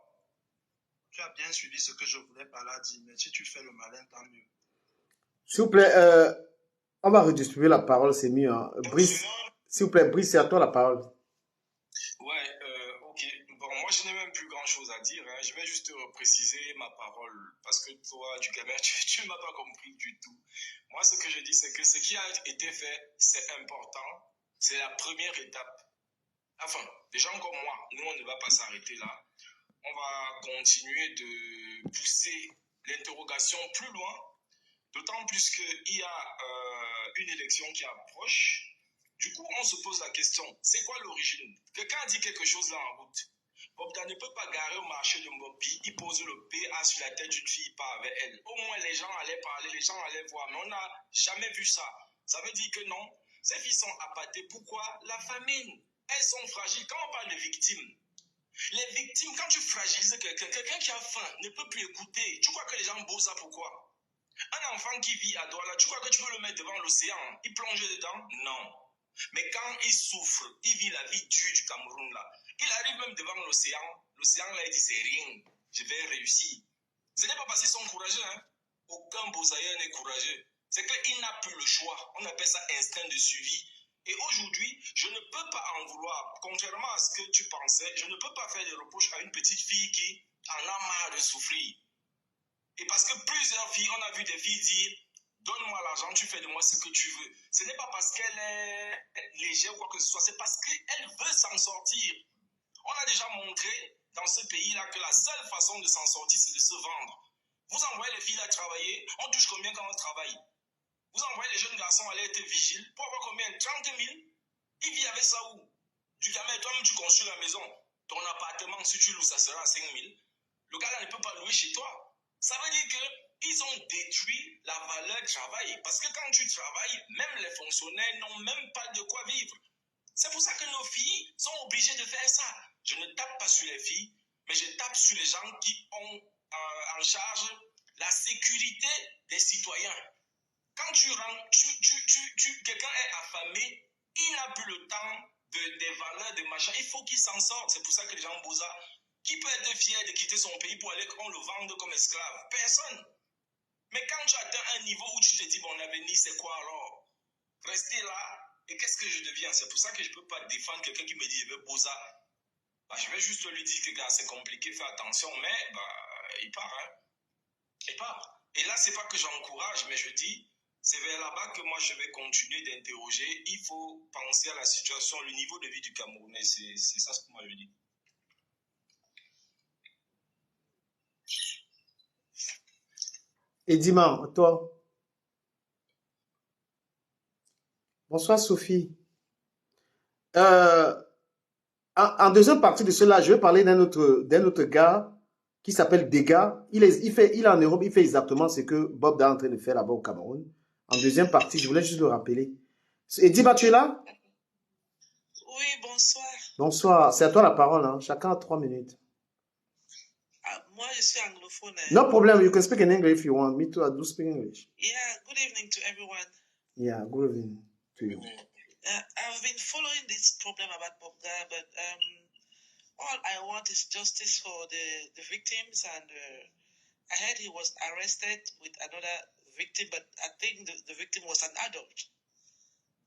Tu as bien suivi ce que je voulais par là dire, mais si tu fais le malin, tant mieux. S'il vous plaît, on va redistribuer la parole, c'est mieux. Hein. Brice, s'il vous plaît, Brice, c'est à toi la parole. Ouais, ok. Bon, moi, je n'ai même plus grand-chose à dire. Hein. Je vais juste préciser ma parole parce que toi, du Cameroun, tu ne m'as pas compris du tout. Moi, ce que je dis, c'est que ce qui a été fait, c'est important. C'est la première étape. Enfin, des gens comme moi, nous, on ne va pas s'arrêter là. On va continuer de pousser l'interrogation plus loin, d'autant plus qu'il y a une élection qui approche. Du coup, on se pose la question, c'est quoi l'origine? Quelqu'un a dit quelque chose là en route. Bobda ne peut pas garer au marché de Mbopi, il pose le PA sur la tête d'une fille, part avec elle. Au moins, les gens allaient parler, les gens allaient voir, mais on n'a jamais vu ça. Ça veut dire que non, ces filles sont appâtées. Pourquoi? La famine. Elles sont fragiles. Quand on parle de victimes, les victimes, quand tu fragilises quelqu'un qui a faim ne peut plus écouter. Tu crois que les gens bossent ça pourquoi? Un enfant qui vit à Douala, tu crois que tu peux le mettre devant l'océan? Il plonge dedans? Non. Mais quand il souffre, il vit la vie dure du Cameroun là. Il arrive même devant l'océan. L'océan là, il dit c'est rien. Je vais réussir. Ce n'est pas parce qu'ils sont courageux, hein. Aucun Bossaïen n'est courageux. C'est qu'il n'a plus le choix. On appelle ça instinct de survie. Et aujourd'hui, je ne peux pas en vouloir. Contrairement à ce que tu pensais, je ne peux pas faire des reproches à une petite fille qui en a marre de souffrir. Et parce que plusieurs filles, on a vu des filles dire « Donne-moi l'argent, tu fais de moi ce que tu veux ». Ce n'est pas parce qu'elle est légère ou quoi que ce soit, c'est parce qu'elle veut s'en sortir. On a déjà montré dans ce pays-là que la seule façon de s'en sortir, c'est de se vendre. Vous envoyez les filles à travailler, on touche combien quand on travaille? Vous envoyez les jeunes garçons aller être vigiles pour avoir combien? 30 000? Ils vivent avec ça où? Du Cameroun, toi-même tu construis la maison. Ton appartement, si tu loues, ça sera à 5 000. Le gars-là ne peut pas louer chez toi. Ça veut dire qu'ils ont détruit la valeur du travail. Parce que quand tu travailles, même les fonctionnaires n'ont même pas de quoi vivre. C'est pour ça que nos filles sont obligées de faire ça. Je ne tape pas sur les filles, mais je tape sur les gens qui ont en charge la sécurité des citoyens. Quand tu rentres, quelqu'un est affamé, il n'a plus le temps des valeurs, des machins. Il faut qu'il s'en sorte. C'est pour ça que les gens bossent. Qui peut être fier de quitter son pays pour aller qu'on le vende comme esclave? Personne. Mais quand tu atteins un niveau où tu te dis, mon avenir, c'est quoi alors? Rester là, et qu'est-ce que je deviens? C'est pour ça que je ne peux pas défendre quelqu'un qui me dit, je veux bosser. Bah, je vais juste lui dire que, gars, c'est compliqué, fais attention, mais bah, il part. Hein. Il part. Et là, c'est pas que j'encourage, mais je dis, C'est vers là-bas que moi je vais continuer d'interroger. Il faut penser à la situation, le niveau de vie du Camerounais. C'est ça ce que moi je dis. Et Dima, toi? Bonsoir Sophie. En deuxième partie de cela, je vais parler d'un autre gars qui s'appelle Dega. Il est en Europe, il fait exactement ce que Bob est en train de faire là-bas au Cameroun. En deuxième partie, je voulais juste le rappeler. Et Dima, tu es là? Oui, bonsoir. Bonsoir, c'est à toi la parole, hein. Chacun a 3 minutes. Moi, je suis anglophone. No problem, you can speak in English if you want. Me too, I do speak English. Yeah, good evening to everyone. Yeah, good evening to you. I've been following this problem about Bobga, but all I want is justice for the victims, and I heard he was arrested with another victim, but I think the victim was an adult.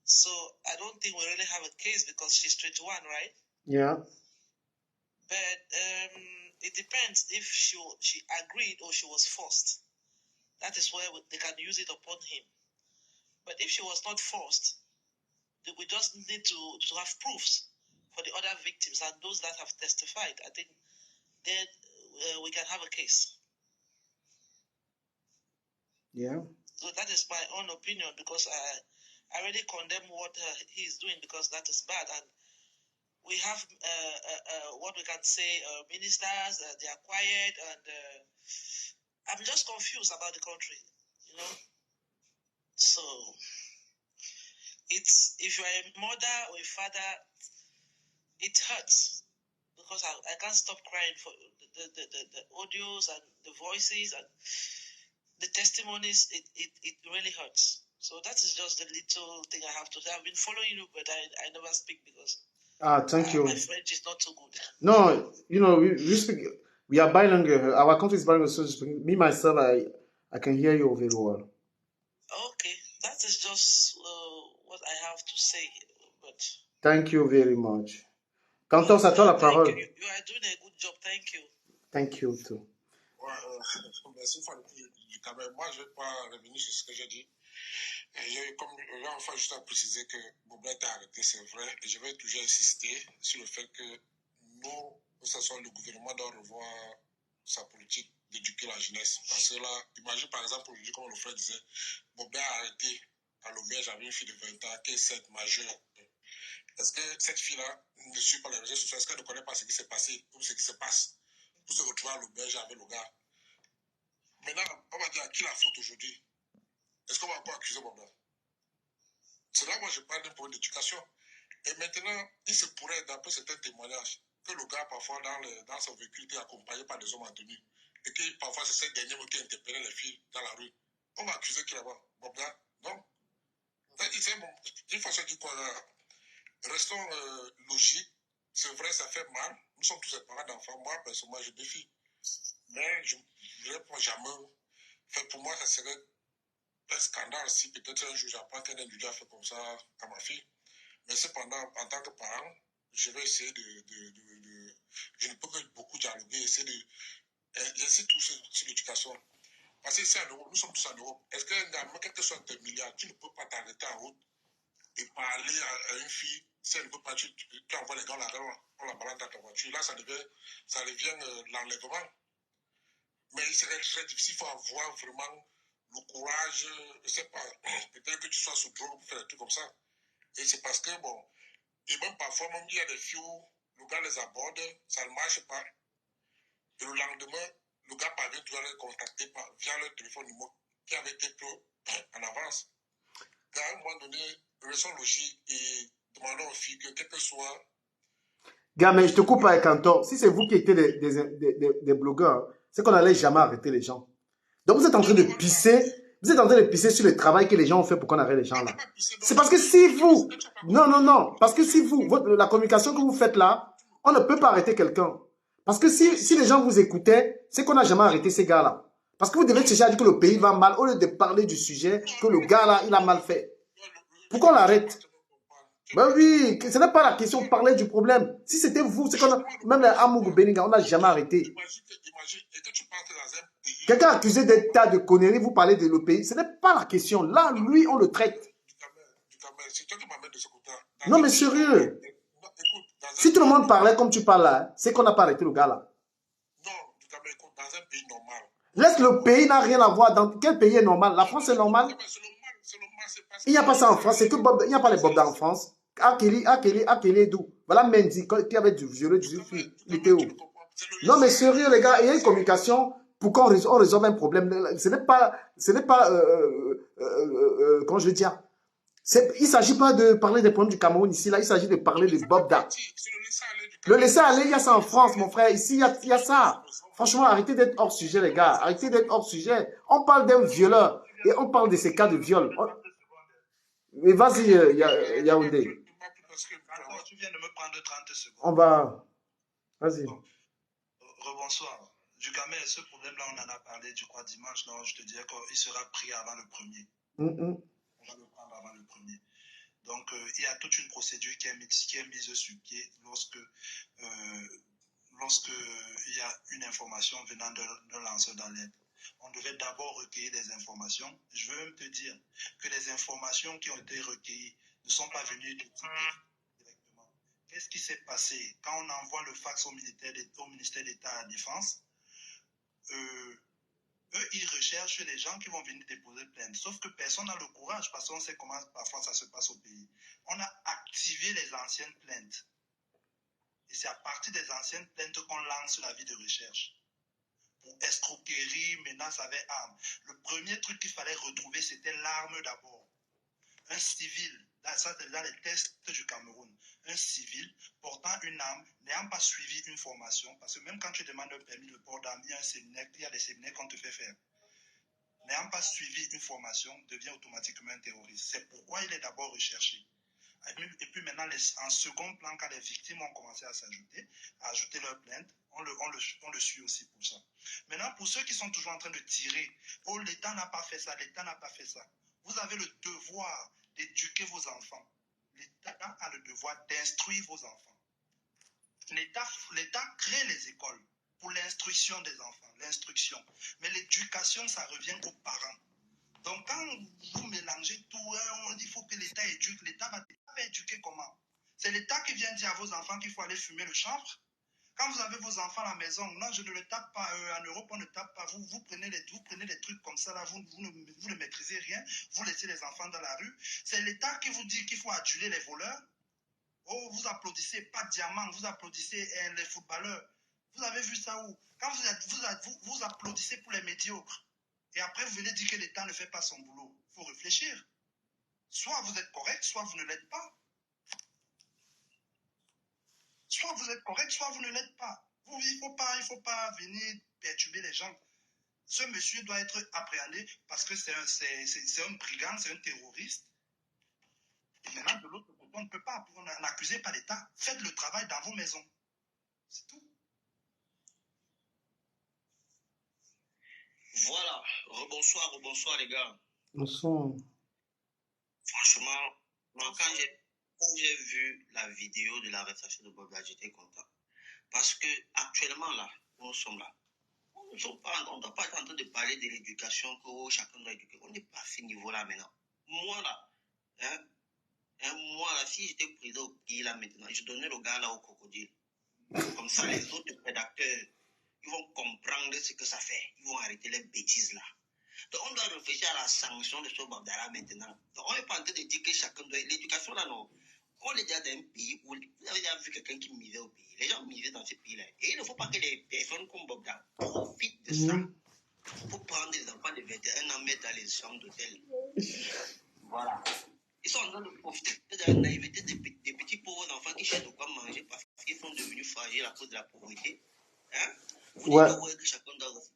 So I don't think we really have a case because she's 21, right? Yeah. But it depends if she agreed or she was forced. That is where they can use it upon him. But if she was not forced, we just need to have proofs for the other victims and those that have testified. I think then we can have a case. Yeah. So that is my own opinion, because I already condemn what he is doing, because that is bad. And we have what we can say, ministers, they are quiet, and I'm just confused about the country, you know. So it's, if you're a mother or a father, it hurts, because I can't stop crying for the audios and the voices and the testimonies. It really hurts. So that is just the little thing I have to say. I've been following you, but I never speak because Thank you. my French is not so good. No, you know, we speak, we are bilingual. Our country is bilingual, so me, myself, I can hear you very well. Okay, that is just what I have to say. But thank you very much. Cantor, c'est à toi la parole. you are doing a good job. Thank you. Thank you too. Ouais, merci du Cameroun. Moi, je ne vais pas revenir sur ce que j'ai dit. Comme là, enfin, juste à préciser que Bobla est arrêté, c'est vrai. Et je vais toujours insister sur le fait que nous, que ce soit le gouvernement, doit revoir sa politique d'éduquer la jeunesse. Parce que là, imagine par exemple, aujourd'hui, comme le frère disait, Bobla est arrêté à l'auberge avec une fille de 20 ans qui est certes majeure. Est-ce que cette fille-là ne suit pas les réseaux sociaux? Est-ce qu'elle ne connaît pas ce qui s'est passé ou ce qui se passe pour se retrouver à l'auberge avec le gars? Maintenant, on va dire à qui la faute aujourd'hui? Est-ce qu'on va encore accuser Bobla? C'est là où moi je parle d'un problème d'éducation. Et maintenant, il se pourrait, d'après certains témoignages, que le gars, parfois, dans son véhicule, était accompagné par des hommes en tenue. Et que parfois, c'est ces derniers qui interpellaient les filles dans la rue. On va accuser qui là-bas? Bobla? Non. C'est bon. Une façon de dire quoi, restons logiques. C'est vrai, ça fait mal. Nous sommes tous des parents d'enfants. Moi, personnellement, j'ai 2 filles. Mais je ne voudrais jamais. Enfin, pour moi, ça serait un scandale si peut-être un jour j'apprends qu'un individu a fait comme ça à ma fille. Mais cependant, en tant que parent, je vais essayer je ne peux que beaucoup dialoguer, essayer j'insiste tout sur l'éducation. Parce que ici en Europe, nous sommes tous en Europe. Est-ce qu'un gars, quel que soit tes milliards, tu ne peux pas t'arrêter en route et parler à une fille? Si elle ne peut pas, tu envoies les gars là-dedans, on la balance dans ta voiture. Là, ça devient l'enlèvement. Mais il serait très difficile, il faut avoir vraiment le courage, je ne sais pas, peut-être que tu sois sous drogue pour faire des trucs comme ça. Et c'est parce que, bon, et même parfois, même il y a des filles où le gars les aborde, ça ne marche pas. Et le lendemain, le gars parvient toujours à les contacter via leur téléphone numéro qui avait été pris en avance. À un moment donné, restons logiques et demandons aux filles que quel que soit... Gars, mais je te coupe avec Cantor. Si c'est vous qui étiez des blogueurs, c'est qu'on n'allait jamais arrêter les gens. Donc vous êtes en train de pisser, sur le travail que les gens ont fait pour qu'on arrête les gens là. C'est parce que si vous, non, parce que si vous, la communication que vous faites là, on ne peut pas arrêter quelqu'un. Parce que si les gens vous écoutaient, c'est qu'on n'a jamais arrêté ces gars-là. Parce que vous devez chercher à dire que le pays va mal, au lieu de parler du sujet, que le gars là, il a mal fait. Pourquoi on l'arrête? Ben oui, ce n'est pas la question de parler du problème. Si c'était vous, c'est qu'on a, même les Amougou Beninga, on n'a jamais arrêté. Imagine, et que tu penses dans un pays. Quelqu'un accusé d'un tas de conneries, vous parlez de le pays. Ce n'est pas la question. Là, lui, on le traite. Du Cameroun, c'est toi qui m'amènes de ce côté-là. Non, mais sérieux. Si tout le monde parlait comme tu parles là, c'est qu'on n'a pas arrêté le gars là. Non, du Cameroun, écoute, dans un pays normal. Laisse le pays, n'a rien à voir. Dans quel pays est normal? La France est normale. Il n'y a pas ça en France. C'est que Bob, il n'y a pas les Bob en France. Akeli est d'où? Voilà Mendy qui avait du violeux du fil. Il était où? Non, mais sérieux, les gars, il y a une communication pour qu'on résolve un problème. Ce n'est pas comment je veux dire? Il ne s'agit pas de parler des problèmes du Cameroun ici, là. Il s'agit de parler de Bob Da. Le laisser aller, il y a ça en France, mon frère. Ici, il y a ça. Franchement, arrêtez d'être hors sujet, les gars. Arrêtez d'être hors sujet. On parle d'un violeur et on parle de ces cas de viol. Mais vas-y, Yaoundé. D'accord, tu viens de me prendre 30 secondes. On va... Vas-y. Rebonsoir. Du Cameroun, ce problème-là, on en a parlé, je crois, dimanche. Non, je te dirais qu'il sera pris avant le premier. On va le prendre avant le premier. Donc, il y a toute une procédure qui est mise sur pied lorsque il y a une information venant d'un lanceur d'alerte. On devait d'abord recueillir des informations. Je veux même te dire que les informations qui ont été recueillies ne sont pas venues directement. Qu'est-ce qui s'est passé quand on envoie le fax au ministère d'État à la Défense? Eux, ils recherchent les gens qui vont venir déposer plainte. Sauf que personne n'a le courage parce qu'on sait comment parfois ça se passe au pays. On a activé les anciennes plaintes. Et c'est à partir des anciennes plaintes qu'on lance l'avis de recherche. Pour escroquerie, menace avec arme. Le premier truc qu'il fallait retrouver, c'était l'arme d'abord. Un civil, là, ça c'est dans les tests du Cameroun, un civil portant une arme, n'ayant pas suivi une formation, parce que même quand tu demandes un permis de port d'arme, il y a des séminaires qu'on te fait faire. N'ayant pas suivi une formation, devient automatiquement un terroriste. C'est pourquoi il est d'abord recherché. Et puis maintenant, en second plan, quand les victimes ont commencé à s'ajouter, à ajouter leur plainte, on le suit aussi pour ça. Maintenant, pour ceux qui sont toujours en train de tirer, oh, l'État n'a pas fait ça, l'État n'a pas fait ça. Vous avez le devoir d'éduquer vos enfants. L'État a le devoir d'instruire vos enfants. L'État crée les écoles pour l'instruction des enfants, l'instruction. Mais l'éducation, ça revient aux parents. Donc, quand vous mélangez tout, on dit qu'il faut que l'État éduque. L'État va éduquer comment? C'est l'État qui vient dire à vos enfants qu'il faut aller fumer le chanvre. Quand vous avez vos enfants à la maison, non, je ne le tape pas. En Europe, on ne tape pas. Vous prenez des trucs comme ça, là, vous ne maîtrisez rien. Vous laissez les enfants dans la rue. C'est l'État qui vous dit qu'il faut aduler les voleurs. Oh, vous applaudissez pas de diamant, vous applaudissez les footballeurs. Vous avez vu ça où? Quand vous applaudissez pour les médiocres. Et après, vous venez dire que l'État ne fait pas son boulot. Il faut réfléchir. Soit vous êtes correct, soit vous ne l'êtes pas. Soit vous êtes correct, soit vous ne l'êtes pas. Il ne faut pas venir perturber les gens. Ce monsieur doit être appréhendé parce que c'est un brigand, c'est un terroriste. Et maintenant, de l'autre côté, on ne peut pas. On n'accusez pas l'État. Faites le travail dans vos maisons. C'est tout. Voilà. Rebonsoir les gars. Bonsoir. Franchement, quand j'ai vu la vidéo de l'arrestation de Bob là, j'étais content. Parce que actuellement là, nous sommes là. On ne doit pas être en train de parler de l'éducation, que chacun doit éduquer. On n'est pas à ce niveau-là maintenant. Moi là, si j'étais président au pays là maintenant, je donnais le gars là au crocodile. Comme ça, les autres rédacteurs, ils vont comprendre ce que ça fait. Ils vont arrêter les bêtises là. Donc, on doit réfléchir à la sanction de ce Babdala maintenant. Donc, on n'est pas en train de dire que chacun doit... L'éducation, là, non. On est déjà dans un pays où... Vous avez déjà vu quelqu'un qui misait au pays. Les gens misaient dans ce pays-là. Et il ne faut pas que les personnes comme Babdala profitent de ça pour prendre des enfants de 21 ans, mettre dans les chambres d'hôtel. Voilà. Ils sont en train de profiter de la naïveté des petits pauvres enfants qui cherchent de quoi manger parce qu'ils sont devenus fragiles à cause de la pauvreté. Hein? Vous dites que chacun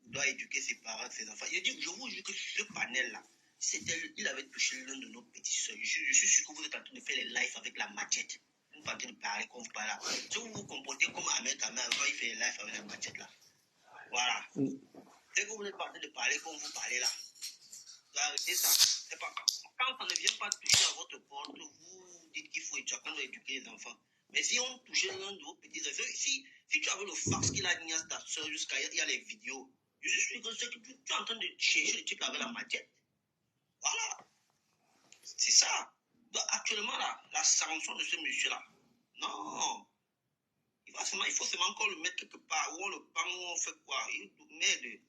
doit éduquer ses parents, ses enfants. Je vous jure que ce panel-là, il avait touché l'un de nos petits soeurs. Je suis sûr que vous êtes en train de faire les lives avec la machette. Vous êtes en train de parler comme vous parlez là. Si vous vous comportez comme Ahmed Kamel quand il fait les lives avec la machette là. Voilà. Dès que vous n'êtes pas en train de parler comme vous parlez là, arrêtez ça. C'est pas quand ça ne vient pas toucher à votre porte, vous dites qu'il faut éduquer les enfants. Mais si on touchait l'un de vos petits enfants, si tu avais le fax qu'il a dit à ta soeur jusqu'à il y a les vidéos, je suis sûr que tu es en train de chercher le type avec la machette. Voilà. C'est ça. Donc, actuellement, là, la sanction de ce monsieur-là, non. Il faut seulement encore le mettre quelque part, où on le prend, où on fait quoi. Merde.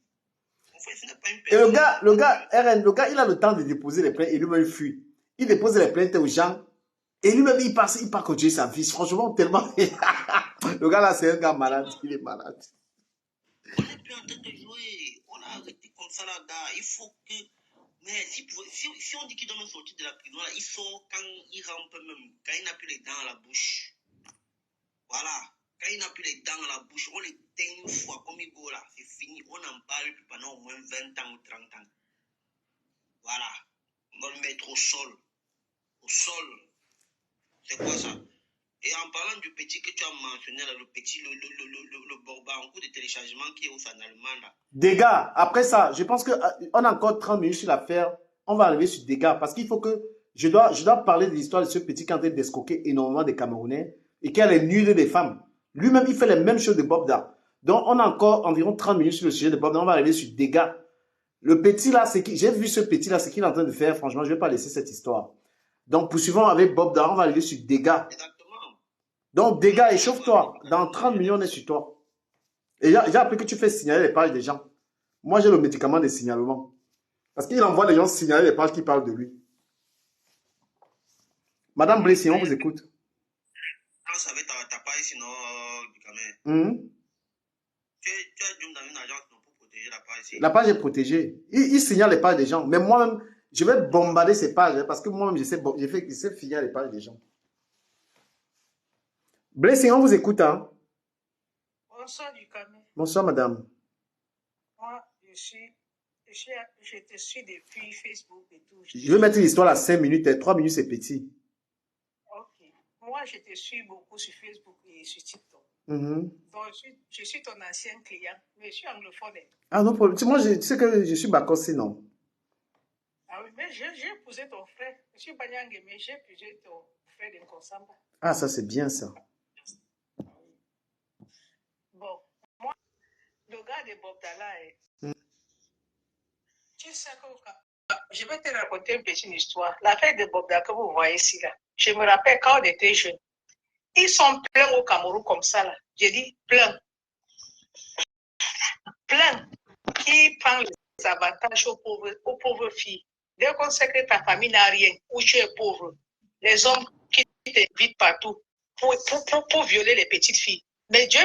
Et le gars, RN, le gars, il a le temps de déposer les plaintes et lui-même il fuit. Il dépose les plaintes aux gens et lui-même il part continuer sa vie. Franchement, tellement. Le gars là, c'est un gars malade. Il est malade. On n'est plus en train de jouer. On a arrêté comme ça là-bas. Il faut que. Mais si on dit qu'il doit me sortir de la prison, là, il sort quand il rampe même, quand il n'a plus les dents à la bouche. Voilà. Quand il n'a plus les dents à la bouche, on les teint une fois comme il go là. C'est fini. On en parle plus pendant au moins 20 ans ou 30 ans. Voilà. On va le mettre au sol. Au sol. C'est quoi ça? Et en parlant du petit que tu as mentionné là, le petit, le Borba en cours de téléchargement qui est aussi en allemand là. Dégâts. Après ça, je pense qu'on a encore 30 minutes sur l'affaire. On va arriver sur dégâts parce qu'il faut que je dois parler de l'histoire de ce petit qui est en train d'escroquer énormément des Camerounais et qui a les nuls des femmes. Lui-même, il fait les mêmes choses de Bob Da. Donc, on a encore environ 30 minutes sur le sujet de Bob Da. On va arriver sur dégâts. Le petit là, j'ai vu ce petit là, ce qu'il est en train de faire. Franchement, je ne vais pas laisser cette histoire. Donc, poursuivons avec Bob Da. On va arriver sur dégâts. Donc, dégâts, échauffe-toi. Dans 30 minutes, on est sur toi. Et j'ai appris que tu fais signaler les pages des gens. Moi, j'ai le médicament de signalement. Parce qu'il envoie les gens signaler les pages qui parlent de lui. Madame Blessy, on vous écoute. Non, ça va être ta page, sinon, du Cameroun. Tu as dû dans une agence pour protéger la page ici. La page est protégée. Il signale les pages des gens. Mais moi-même, je vais bombarder ces pages parce que moi-même, je sais finir les pages des gens. Blessing, on vous écoute. Hein? Bonsoir du Cameroun. Bonsoir, madame. Moi, je te suis depuis Facebook et tout. Je vais mettre l'histoire à 5 minutes. 3 minutes, c'est petit. Ok. Moi, je te suis beaucoup sur Facebook et sur TikTok. Donc, je suis ton ancien client, mais je suis anglophone. Ah non, moi, tu sais que je suis Bakossi, non? Ah oui, mais j'ai épousé ton frère. Je suis Banyang, mais j'ai épousé ton frère de Nkosamba. Ah, ça, c'est bien, ça. Bon, moi, le gars de Bob Dalla, tu sais que je vais te raconter une petite histoire. L'affaire de Bob Dalla que vous voyez ici, là. Je me rappelle quand on était jeunes. Ils sont pleins au Cameroun comme ça, là. J'ai dit plein. Plein. Qui prend les avantages aux pauvres filles. Dès qu'on sait que ta famille n'a rien, ou tu es pauvre, les hommes qui t'invitent partout pour violer les petites filles. Mais Dieu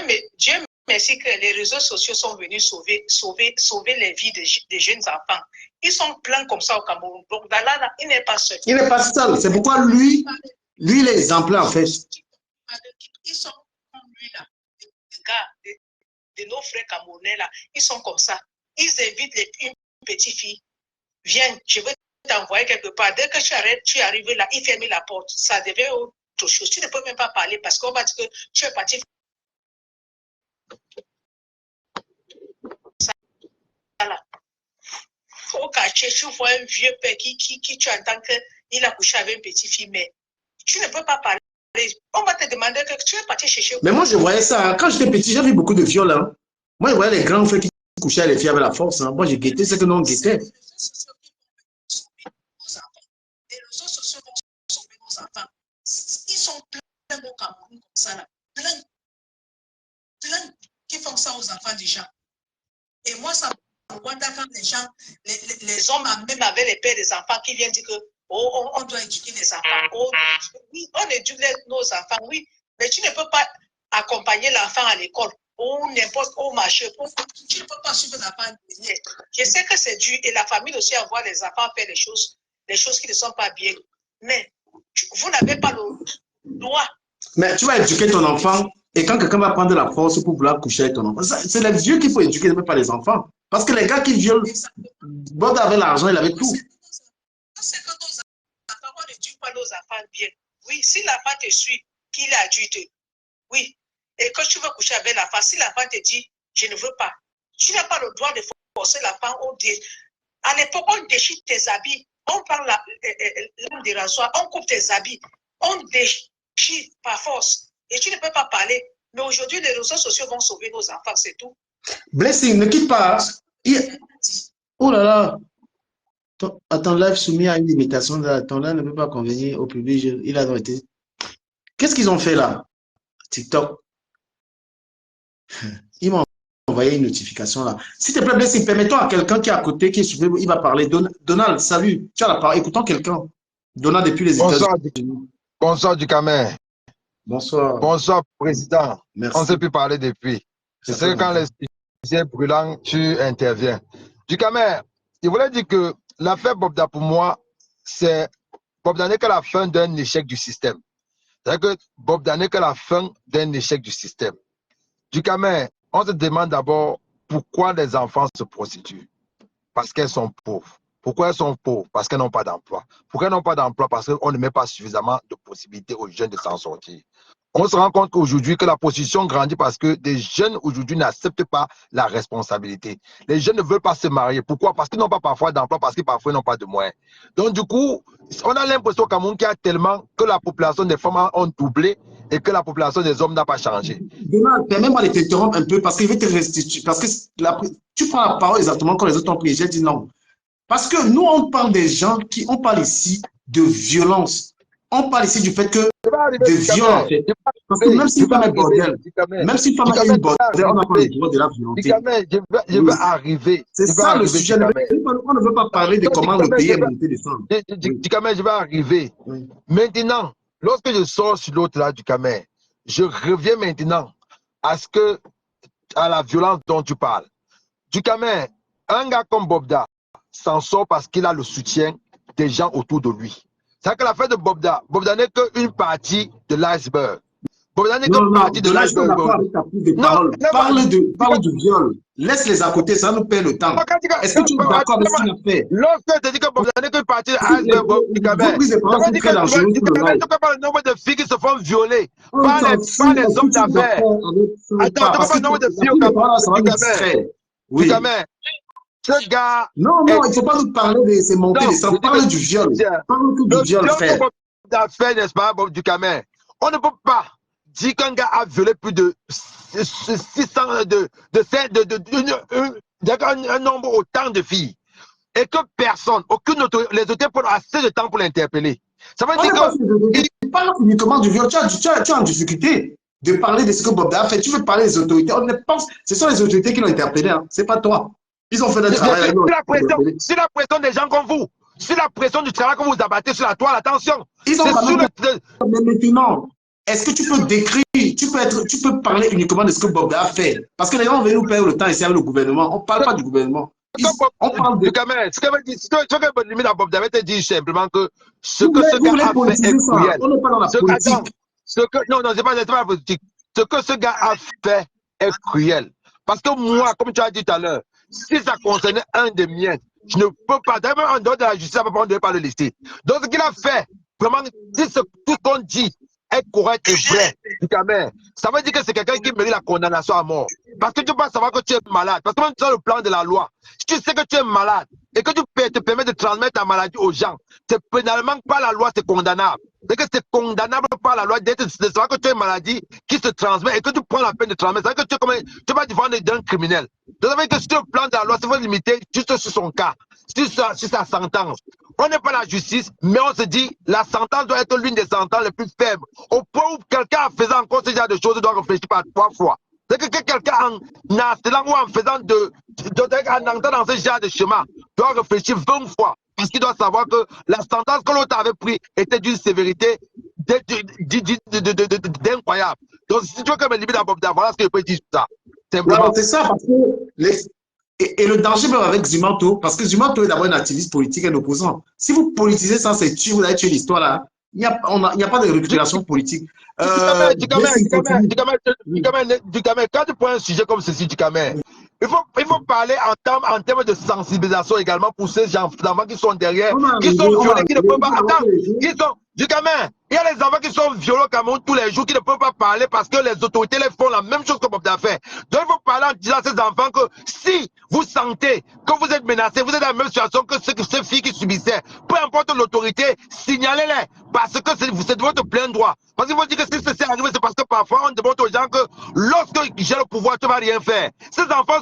merci que les réseaux sociaux sont venus sauver les vies des jeunes enfants. Ils sont pleins comme ça au Cameroun. Donc, là, il n'est pas seul. Il n'est pas seul. C'est pourquoi lui, il est exemplaire, en fait. Ils sont comme lui, là. Les gars de nos frères camerounais, là. Ils sont comme ça. Ils invitent une petite fille. Viens, je vais t'envoyer quelque part. Dès que tu arrives là, il ferme la porte. Ça devait être autre chose. Tu ne peux même pas parler parce qu'on va dire que tu es parti. Au quartier, tu vois un vieux père qui tu entends qu'il a couché avec une petite fille, mais tu ne peux pas parler. On va te demander que tu es parti chercher. Mais moi, je voyais ça. Quand j'étais petit, j'ai vu beaucoup de viols. Hein. Moi, je voyais les grands frères qui couchaient avec les filles avec la force. Hein. Moi, j'ai guetté ce que nous on guettait. Les réseaux sociaux vont sauver nos enfants. Ils sont pleins au Cameroun comme ça, là. Plein qui font ça aux enfants des gens. Et moi, ça me regarde quand les gens, les hommes, même avec les pères des enfants, qui viennent dire que on doit éduquer les enfants. Oui, on éduque nos enfants, oui, mais tu ne peux pas accompagner l'enfant à l'école ou n'importe où marcher. Tu ne peux pas suivre l'enfant. Je sais que c'est dur et la famille aussi à voir les enfants faire les choses qui ne sont pas bien. Mais vous n'avez pas le droit. Mais tu vas éduquer ton enfant. Et quand quelqu'un va prendre la force pour vouloir coucher avec ton enfant, c'est les vieux qu'il faut éduquer, mais pas les enfants. Parce que les gars qui violent, Bob avait l'argent, il avait tout. C'est que nos enfants, on n'éduque pas nos enfants bien. Oui, si l'enfant te suit, qu'il est adulte, oui, et que tu veux coucher avec l'enfant, si l'enfant te dit, je ne veux pas, tu n'as pas le droit de forcer l'enfant au dé. À l'époque, on déchire tes habits, on prend l'âme des rasoirs, on coupe tes habits, on déchire par force. Et tu ne peux pas parler. Mais aujourd'hui, les réseaux sociaux vont sauver nos enfants, c'est tout. Blessing, ne quitte pas. Oh là là. Ton live soumis à une limitation. Ton live ne peut pas convenir au public. Il a été. Qu'est-ce qu'ils ont fait là? TikTok. Ils m'ont envoyé une notification là. S'il te plaît, Blessing, permettons à quelqu'un qui est à côté, qui est suivi, il va parler. Donald, salut. Tu as la parole. Écoutons quelqu'un. Donald depuis les États-Unis. Bonsoir, Ducamel. Bonsoir. Bonsoir, président. Merci. On ne s'est plus parler depuis. Je sais que quand les sujets brûlants, tu interviens. Ducamel, il voulait dire que l'affaire Bobda, pour moi, c'est Bobda n'est que la fin d'un échec du système. C'est-à-dire que Bobda n'est que la fin d'un échec du système. Ducamel, on se demande d'abord pourquoi les enfants se prostituent. Parce qu'elles sont pauvres. Pourquoi elles sont pauvres? Parce qu'elles n'ont pas d'emploi. Pourquoi elles n'ont pas d'emploi? Parce qu'on ne met pas suffisamment de possibilités aux jeunes de s'en sortir. On se rend compte qu'aujourd'hui, que la position grandit parce que des jeunes aujourd'hui n'acceptent pas la responsabilité. Les jeunes ne veulent pas se marier. Pourquoi? Parce qu'ils n'ont pas parfois d'emploi, parce qu'ils parfois n'ont pas de moyens. Donc du coup, on a l'impression qu'à Cameroun, qu'il y a tellement que la population des femmes ont doublé et que la population des hommes n'a pas changé. Donald, permets-moi de t'interrompre un peu parce qu'il veut te restituer. Parce que tu prends la parole exactement quand les autres ont pris. J'ai dit non. Parce que nous, on parle des gens qui, on parle ici de violence. On parle ici du fait que de violence. Parce que même si une femme est bordel, même si une femme est une bordel, on n'a pas le droit de la violenter. Je vais arriver. C'est ça le sujet. On ne veut pas parler de comment le pays est monté descendre. Ducamel, je vais arriver. Oui. Maintenant, lorsque je sors sur l'autre là, Ducamel, je reviens maintenant à la violence dont tu parles. Ducamel, un gars comme Bobda s'en sort parce qu'il a le soutien des gens autour de lui. C'est-à-dire que l'affaire de Bobda n'est qu'une partie de l'iceberg. Bobda n'est qu'une partie de l'iceberg. Parle du viol. Laisse-les à côté, ça nous perd le temps. Est-ce que tu es d'accord avec ce qu'il a fait? Lorsque tu dis que Bobda n'est qu'une partie de l'iceberg, tu peux pas le nombre de filles qui se font violer par les hommes d'affaires. Attends, tu peux pas le nombre de filles au Cameroun. Ducamel. Ce gars. Non, il ne faut pas nous parler de ces montées de sang. Parle du viol. Parle du viol, frère. D'affaires, n'est-ce pas, Ducamel? On ne peut pas dire qu'un gars a violé plus de 600, un nombre autant de filles. Et que personne, les autorités prennent assez de temps pour l'interpeller. Ça veut dire que. Parle uniquement du viol. Tu es en difficulté de parler de ce que Bobda a fait. Tu veux parler des autorités. Ce sont les autorités qui l'ont interpellé. Hein. Ce n'est pas toi. Ils ont fait le travail. C'est la pression des gens comme vous. C'est la pression du travail que vous abattez sur la toile. Attention. Ils ont Mais maintenant, est-ce que tu peux décrire, tu peux parler uniquement de ce que Bobda a fait? Parce que les gens veulent nous perdre le temps ici avec le gouvernement. On ne parle pas du gouvernement. On parle de Ducamel. Ce que limite à Bobda te dit simplement que ce que ce gars a fait est cruel. On n'est pas dans la politique. Non, c'est pas la politique. Ce que ce gars a fait est cruel. Parce que moi, comme tu as dit tout à l'heure, si ça concernait un des miens, je ne peux pas, d'ailleurs, en dehors de la justice, on ne devait pas le lister. Donc, ce qu'il a fait, vraiment, si tout ce qu'on dit est correct et vrai, Ducamel, ça veut dire que c'est quelqu'un qui mérite la condamnation à mort. Parce que tu peux savoir que tu es malade. Parce que même dans le plan de la loi, si tu sais que tu es malade et que tu te permets de transmettre ta maladie aux gens, c'est pénalement par la loi, c'est condamnable. C'est que c'est condamnable par la loi de savoir que tu as une maladie qui se transmet et que tu prends la peine de transmettre. C'est que tu vas défendre d'un criminel. Donc, ça veut dire que sur le plan de la loi, c'est faut limiter juste sur son cas, sur sa sentence. On n'est pas la justice, mais on se dit la sentence doit être l'une des sentences les plus faibles. Au point où quelqu'un en faisant encore ce genre de choses doit réfléchir par 3 fois. C'est que quelqu'un en harcelant ou en faisant en entrant dans ce genre de chemin doit réfléchir 20 fois. Parce qu'il doit savoir que la sentence que l'autre avait prise était d'une sévérité d'incroyable. Donc, si tu veux que me limite à Bobda, voilà ce que je peux dire sur ça. C'est ça, parce que et le danger même avec Zumanto, parce que Zumanto est d'abord un activiste politique, un opposant. Si vous politisez ça, c'est tuer, vous allez tuer l'histoire là. Il n'y a pas de récupération politique. Ducamel, quand tu prends un sujet comme ceci, Ducamel, il faut parler en termes de sensibilisation également pour ces gens qui sont derrière, qui sont violés, qui ne peuvent pas. Attends, Ducamel, Il y a les enfants qui sont violents au Cameroun tous les jours, qui ne peuvent pas parler parce que les autorités les font la même chose que Bob d'affaires. Donc il faut parler en disant à ces enfants que si vous sentez que vous êtes menacés, vous êtes dans la même situation que ces filles qui subissaient, peu importe l'autorité, signalez-les parce que c'est de votre plein droit. Parce qu'il faut dire que si c'est arrivé, c'est parce que parfois on demande aux gens que lorsque j'ai le pouvoir, tu ne vas rien faire. Ces enfants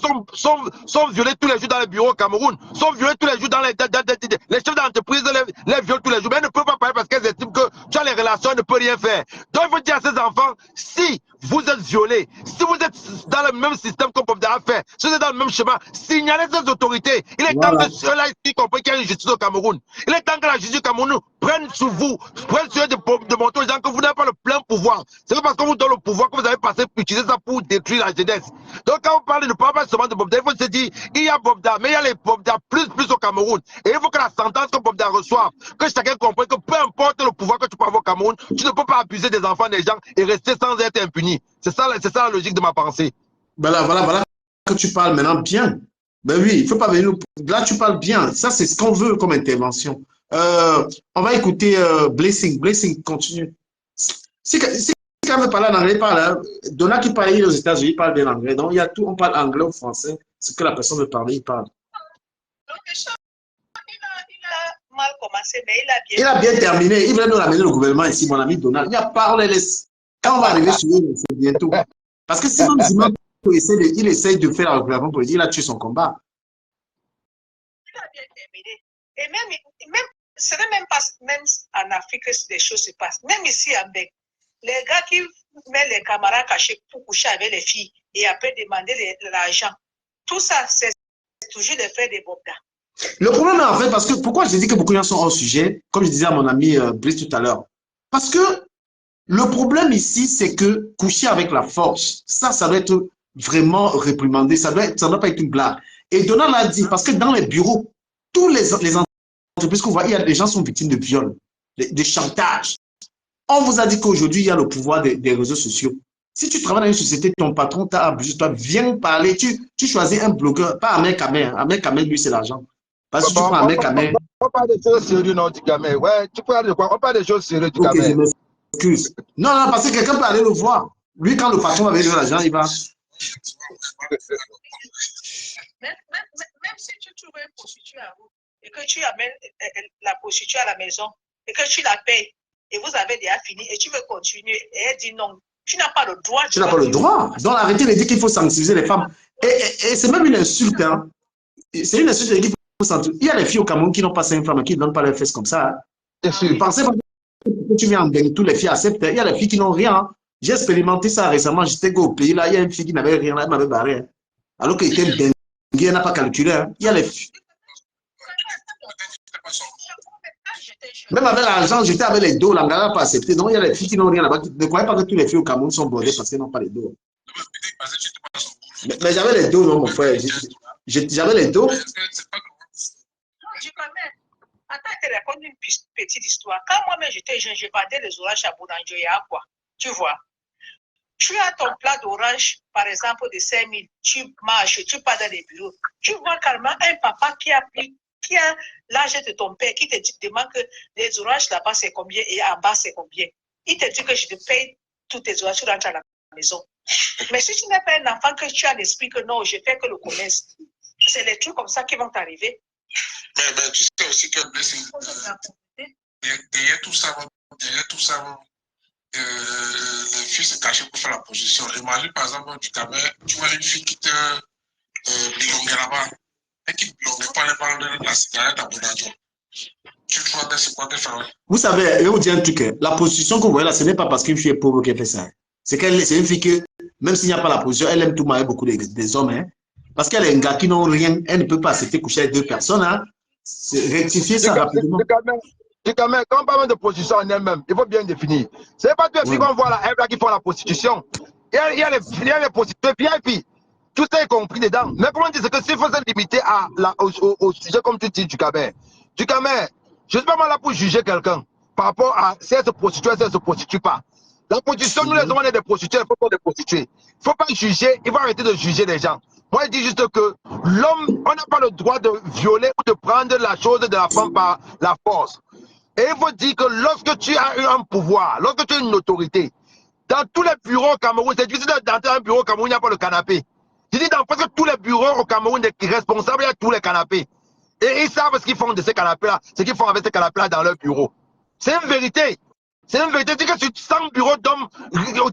sont violés tous les jours dans les bureaux au Cameroun, sont violés tous les jours dans les chefs d'entreprise les violent tous les jours, mais elles ne peuvent pas parler parce qu'elles estiment que tu as les relations, elles ne peuvent rien faire. Donc il faut dire à ces enfants, si vous êtes violés, si vous êtes dans le même système que Bob a fait, si vous êtes dans le même schéma, signalez ces autorités. Il est temps que ceux-là ici comprennent qu'il y a une justice au Cameroun. Il est temps que la justice du Cameroun prenne sur vous, prenne sur eux de montrer aux gens que vous n'avez pas le plein pouvoir. C'est pas parce qu'on vous donne le pouvoir que vous avez passé pour utiliser ça pour détruire la jeunesse. Donc quand on parle, ne parle pas seulement de Bob, il faut se dire, il y a Bob, mais il y a les Bob plus au Cameroun. Et il faut que la sentence que Bob reçoive, que chacun comprenne que peu importe le pouvoir que tu peux avoir au Cameroun, tu ne peux pas abuser des enfants des gens et rester sans être impuni. C'est ça la logique de ma pensée. Voilà que tu parles maintenant bien. Ben oui, il ne faut pas venir. Là, tu parles bien. Ça, c'est ce qu'on veut comme intervention. On va écouter Blessing. Blessing, continue. Si quelqu'un veut parler en anglais, parle. Hein. Donna qui parle aux États-Unis, il parle bien anglais. Donc, il y a tout. On parle anglais ou français. Ce que la personne veut parler, il parle. Il a mal commencé, mais il a bien terminé. Il va nous ramener le gouvernement ici, mon ami Donald. Il a parlé. Quand on va arriver sur eux, c'est bientôt. Parce que sinon, il essaye de faire la réclamation politique, il a tué son combat. Il a bien terminé. Et même ce n'est même pas même en Afrique que des choses se passent. Même ici à Bec, les gars qui mettent les camarades cachés pour coucher avec les filles et après demander l'argent, tout ça, c'est toujours les frères des Bobda. Le problème est en fait, parce que pourquoi je dis que beaucoup de gens sont hors sujet, comme je disais à mon ami Brice tout à l'heure, parce que le problème ici, c'est que coucher avec la force, ça doit être vraiment réprimandé, ça doit pas être une blague. Et Donald l'a dit, parce que dans les bureaux, tous les entreprises qu'on voit, il y a des gens qui sont victimes de viol, de chantage. On vous a dit qu'aujourd'hui, il y a le pouvoir des réseaux sociaux. Si tu travailles dans une société, ton patron t'a abusé, toi, viens parler, tu choisis un blogueur, pas Ahmed Kamer. Ahmed Kamer, lui, c'est l'argent. Parce que tu prends Ahmed Kamer. On parle des choses sérieuses, non, du Kamer. Ouais, tu parles de quoi? On parle des choses sérieuses, du Kamer. Je m'excuse. Non, parce que quelqu'un peut aller le voir. Lui, quand le patron avait de l'argent, il va. Même si tu trouves une prostituée à vous et que tu amènes la prostituée à la maison et que tu la payes et vous avez déjà fini et tu veux continuer et elle dit non, tu n'as pas le droit. Tu n'as pas le droit. Donc l'arrêté dit qu'il faut sensibiliser les femmes. Et c'est même une insulte. Hein. C'est une insulte qu'il faut sensibiliser. Il y a des filles au Cameroun qui n'ont pas 5 femmes qui ne donnent pas leurs fesses comme ça. Hein. Bien sûr. Pensez pas que tu viens en Bénin, toutes les filles acceptent. Il y a des filles qui n'ont rien. Hein. J'ai expérimenté ça récemment. J'étais au pays là. Il y a une fille qui n'avait rien là. Elle m'avait barré. Hein. Alors qu'elle était dingue. Elle n'a pas calculé. Hein. Il y a les filles. Même avec l'argent, j'étais avec les dos, l'Angara n'a pas accepté. Donc il y a les filles qui n'ont rien là-bas. Ne croyez pas que tous les filles au Cameroun sont bordées parce qu'elles n'ont pas les dos. Mais j'avais les dos, non, mon frère. J'avais les dos. Attends, je te raconte une petite histoire. Quand moi-même j'étais jeune, je vendais les oranges à Bounanjoya, quoi. Tu vois. Tu as ton plat d'orange, par exemple, de 5 000. Tu marches, tu pars dans les bureaux. Tu vois carrément un papa qui a l'âge de ton père, qui te demande que les oranges là-bas c'est combien et en bas c'est combien. Il te dit que je te paye toutes tes oranges, tu rentres à la maison. Mais si tu n'es pas un enfant, que tu as l'esprit que non, je fais que le commerce, c'est les trucs comme ça qui vont t'arriver. Mais tu sais aussi que derrière tout ça, les filles se cachaient pour faire la position. Imagine par exemple du Cameroun, tu vois une fille qui te bilongue là-bas et qui ne bilongue pas les bandes de la cigarette à Bonadio. Tu vois que c'est quoi qu'elle fait? Vous savez, je vais vous dire un truc. La position que vous voyez là, ce n'est pas parce qu'une fille est pauvre qu'elle fait ça. C'est une fille que, même s'il n'y a pas la position, elle aime tout marier beaucoup des hommes. Hein. Parce qu'elle est un gars qui n'ont rien, elle ne peut pas accepter coucher avec 2 personnes. Hein. Rectifier ça rapidement. Quand on parle de prostitution en elle-même, il faut bien définir. Ce n'est pas tous les filles qu'on voit là, elles qui font la prostitution. Il y a les prostituées VIP. Tout ça est compris dedans. Mais comment dire que s'il faut se limiter au sujet comme tu dis du Camer. Du Camer, je ne suis pas mal là pour juger quelqu'un par rapport à si elle se prostitue, si elle ne se prostitue pas. La prostitution, nous les hommes, on est des prostituées, il ne faut pas des prostituées. Il ne faut pas juger, il faut arrêter de juger les gens. Moi, je dis juste que l'homme, on n'a pas le droit de violer ou de prendre la chose de la femme par la force. Et il faut dire que lorsque tu as eu un pouvoir, lorsque tu as une autorité, dans tous les bureaux au Cameroun, c'est difficile d'entrer dans un bureau au Cameroun, il n'y a pas le canapé. Je dis dans presque tous les bureaux au Cameroun, des responsables, il y a tous les canapés. Et ils savent ce qu'ils font de ces canapés-là, ce qu'ils font avec ces canapés-là dans leur bureau. C'est une vérité. C'est une vérité. C'est que sur 100 bureaux d'hommes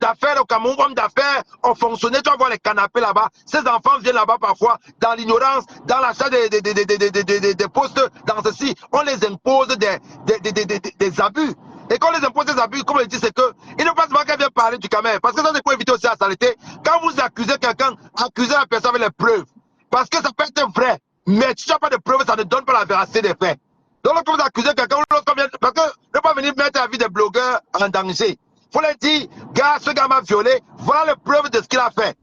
d'affaires au Cameroun, hommes d'affaires ont fonctionné. Tu vas voir les canapés là-bas. Ces enfants viennent là-bas parfois dans l'ignorance, dans l'achat des postes, dans ceci. On les impose des abus. Et quand on les impose des abus, comme je dis, c'est que il ne faut pas seulement qu'elle vienne parler du Cameroun. Parce que ça, c'est pour éviter aussi la saleté. Quand vous accusez quelqu'un, accusez la personne avec les preuves. Parce que ça peut être vrai. Mais si tu n'as pas de preuves, ça ne donne pas la véracité des faits. Donc, lorsque vous accusez quelqu'un, parce que ne pas venir mettre la vie des blogueurs en danger. Il faut leur dire, gars, ce gars m'a violé, voilà les preuves de ce qu'il a fait.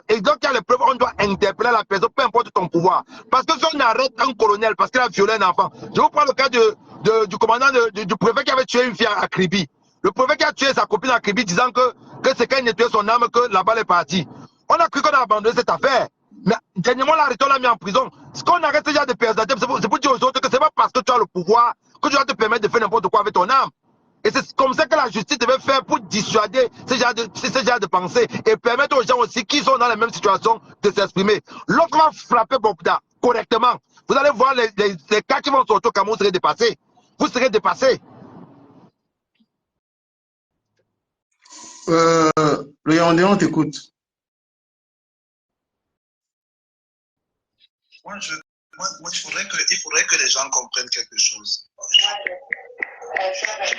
Et donc, il y a les preuves, on doit interpeller la personne, peu importe ton pouvoir. Parce que si on arrête un colonel parce qu'il a violé un enfant, je vous prends le cas du commandant, du préfet qui avait tué une fille à Kribi. Le préfet qui a tué sa copine à Kribi disant que c'est quand il nettoyait son âme que la balle est partie. On a cru qu'on a abandonné cette affaire. Mais dernièrement, l'arrêté, on l'a mis en prison. Ce qu'on arrête ce genre de personnes, c'est pour dire aux autres que c'est pas parce que tu as le pouvoir que tu vas te permettre de faire n'importe quoi avec ton âme. Et c'est comme ça que la justice devait faire pour dissuader ce genre de pensée et permettre aux gens aussi qui sont dans la même situation de s'exprimer. Lorsqu'on va frapper Bokda correctement, vous allez voir les cas qui vont sortir au Cameroun serez dépassés. Vous serez dépassés. Le Yaoundé, on t'écoute. Moi, il faudrait que les gens comprennent quelque chose. Il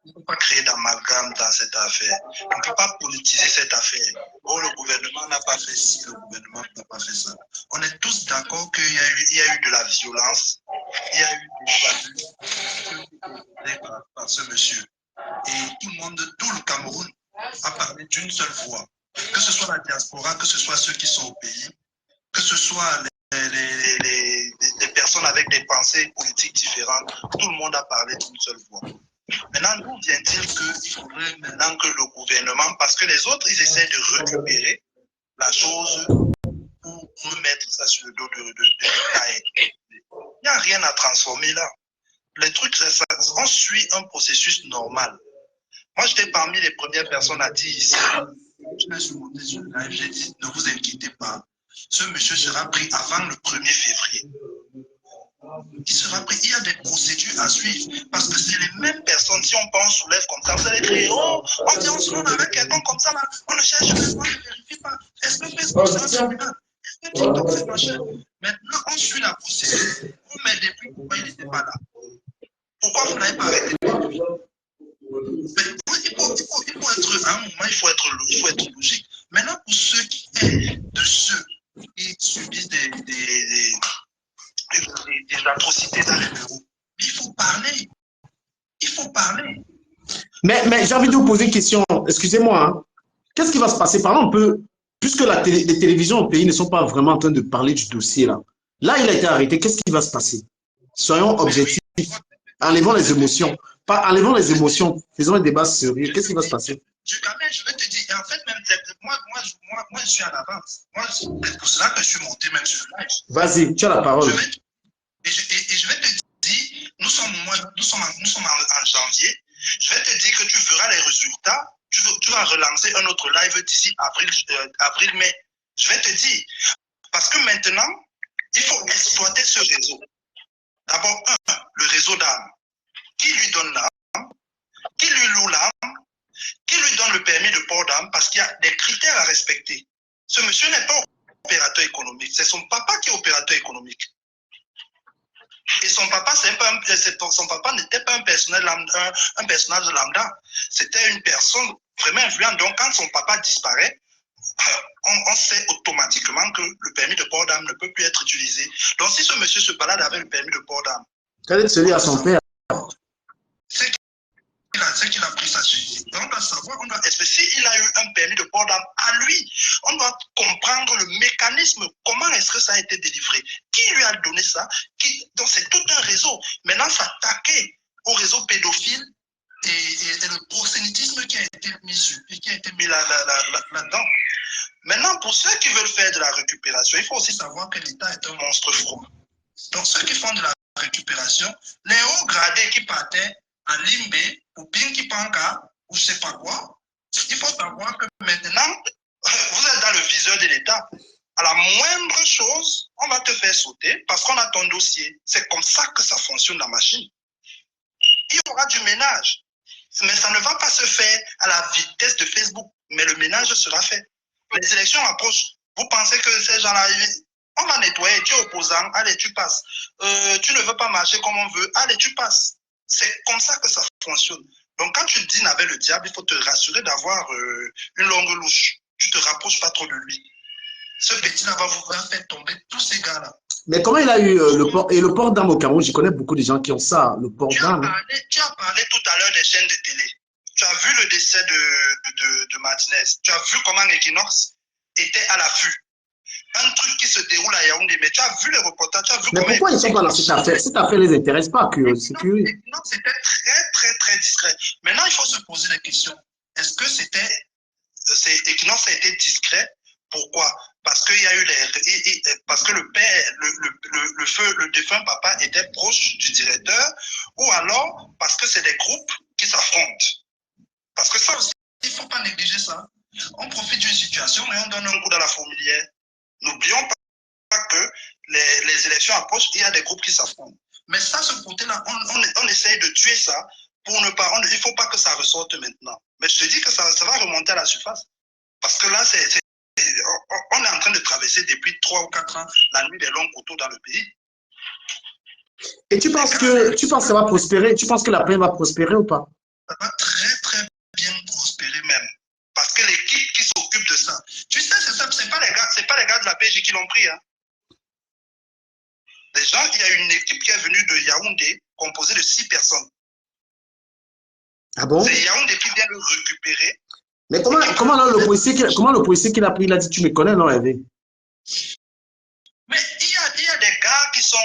ne faut pas créer d'amalgame dans cette affaire. On ne peut pas politiser cette affaire. Oh, le gouvernement n'a pas fait ci, le gouvernement n'a pas fait ça. On est tous d'accord qu'il y a eu de la violence, il y a eu des abus par ce monsieur. Et tout le Cameroun a parlé d'une seule voix. Que ce soit la diaspora, que ce soit ceux qui sont au pays, que ce soit les personnes avec des pensées politiques différentes, tout le monde a parlé d'une seule voix. Maintenant, d'où vient-il qu'il faudrait maintenant que le gouvernement, parce que les autres, ils essaient de récupérer la chose pour remettre ça sur le dos de l'État. Il n'y a rien à transformer là. Les trucs, on suit un processus normal. Moi, j'étais parmi les premières personnes à dire ici, je suis monté sur le live, j'ai dit, ne vous inquiétez pas, ce monsieur sera pris avant le 1er février. Il sera pris, il y a des procédures à suivre, parce que c'est les mêmes personnes, si on soulève comme ça, vous allez crier, oh, on dit on se rend avec quelqu'un comme ça, là, on ne cherche pas, on ne vérifie pas. Est-ce que Facebook c'est un tribunal? Est-ce que TikTok c'est machin? Maintenant, on suit la procédure. Vous mettez depuis pourquoi il n'était pas là. Pourquoi vous n'avez pas arrêté? Il faut être, à un moment, il faut être logique. Maintenant, pour ceux qui subissent des atrocités dans les bureaux, il faut parler. Il faut parler. Mais j'ai envie de vous poser une question. Excusez-moi. Hein. Qu'est-ce qui va se passer? Par exemple, puisque les télévisions au pays ne sont pas vraiment en train de parler du dossier là. Là, il a été arrêté. Qu'est-ce qui va se passer? Soyons objectifs. Enlevons les émotions. Pas enlevons les émotions. Faisons un débat sérieux. Qu'est-ce qui va se passer? Je vais te dire, en fait, même moi, je suis en avance. Moi, c'est pour cela que je suis monté même sur le live. Vas-y, tu as la parole. Je vais te dire, nous sommes en janvier. Je vais te dire que tu verras les résultats. Tu vas relancer un autre live d'ici avril-mai. Je vais te dire. Parce que maintenant, il faut exploiter ce réseau. D'abord, le réseau d'âme. Qui lui donne l'âme? Qui lui loue l'âme? Qui lui donne le permis de port d'âme? Parce qu'il y a des critères à respecter. Ce monsieur n'est pas opérateur économique. C'est son papa qui est opérateur économique. Et son papa, son papa n'était pas un personnage lambda. C'était une personne vraiment influente. Donc, quand son papa disparaît, on sait automatiquement que le permis de port d'âme ne peut plus être utilisé. Donc, si ce monsieur se balade avec le permis de port d'âme, quel est celui à son père? C'est qu'il a pris sa suite. On doit savoir, s'il a eu un permis de port d'âme à lui, on doit comprendre le mécanisme, comment est-ce que ça a été délivré, qui lui a donné ça, donc c'est tout un réseau. Maintenant, s'attaquer au réseau pédophile et le proxénétisme qui a été mis là-dedans. Maintenant, pour ceux qui veulent faire de la récupération, il faut aussi savoir que l'État est un monstre froid. Donc, ceux qui font de la récupération, les hauts gradés qui partaient à Limbe, ou Pinky Panka, ou je ne sais pas quoi, il faut savoir que maintenant, vous êtes dans le viseur de l'État. À la moindre chose, on va te faire sauter parce qu'on a ton dossier. C'est comme ça que ça fonctionne la machine. Il y aura du ménage. Mais ça ne va pas se faire à la vitesse de Facebook. Mais le ménage sera fait. Les élections approchent. Vous pensez que ces gens-là, on va nettoyer, tu es opposant, allez, tu passes. Tu ne veux pas marcher comme on veut, allez, tu passes. C'est comme ça que ça fonctionne. Donc quand tu dînes avec le diable, il faut te rassurer d'avoir une longue louche. Tu ne te rapproches pas trop de lui. Ce petit-là va vous faire tomber tous ces gars-là. Mais comment il a eu le port, et le port d'armes au Cameroun? Je connais beaucoup de gens qui ont ça, le port d'armes. Tu as parlé tout à l'heure des chaînes de télé. Tu as vu le décès de Martinez. Tu as vu comment Equinox était à l'affût. Un truc qui se déroule à Yaoundé, mais tu as vu les reportages, tu as vu mais pourquoi ils ne sont pas dans cette affaire? Cette affaire ne les intéresse pas, c'est curieux. Equinox était très, très, très discret. Maintenant, il faut se poser la question. Est-ce que Equinox a été discret? Pourquoi? Parce qu'il y a eu parce que le père, le défunt papa était proche du directeur, ou alors parce que c'est des groupes qui s'affrontent. Parce que ça aussi, il ne faut pas négliger ça. On profite d'une situation et on donne un coup dans la fourmilière. N'oublions pas que les élections approchent, il y a des groupes qui s'affrontent. Mais ça, ce côté-là, on essaye de tuer ça pour ne pas. Il ne faut pas que ça ressorte maintenant. Mais je te dis que ça va remonter à la surface. Parce que là, on est en train de traverser depuis 3 ou 4 ans la nuit des longs couteaux dans le pays. Et tu penses que ça va prospérer? Tu penses que la paix va prospérer ou pas? Ça va très, très bien prospérer même. Parce que l'équipe qui s'occupe de ça, tu sais, c'est pas les gars de la PJ qui l'ont pris. Hein. Déjà, il y a une équipe qui est venue de Yaoundé, composée de 6 personnes. Ah bon? C'est Yaoundé qui vient le récupérer. Mais comment le policier qui l'a pris, il a dit, tu me connais, non, Hervé? Mais il y a des gars qui sont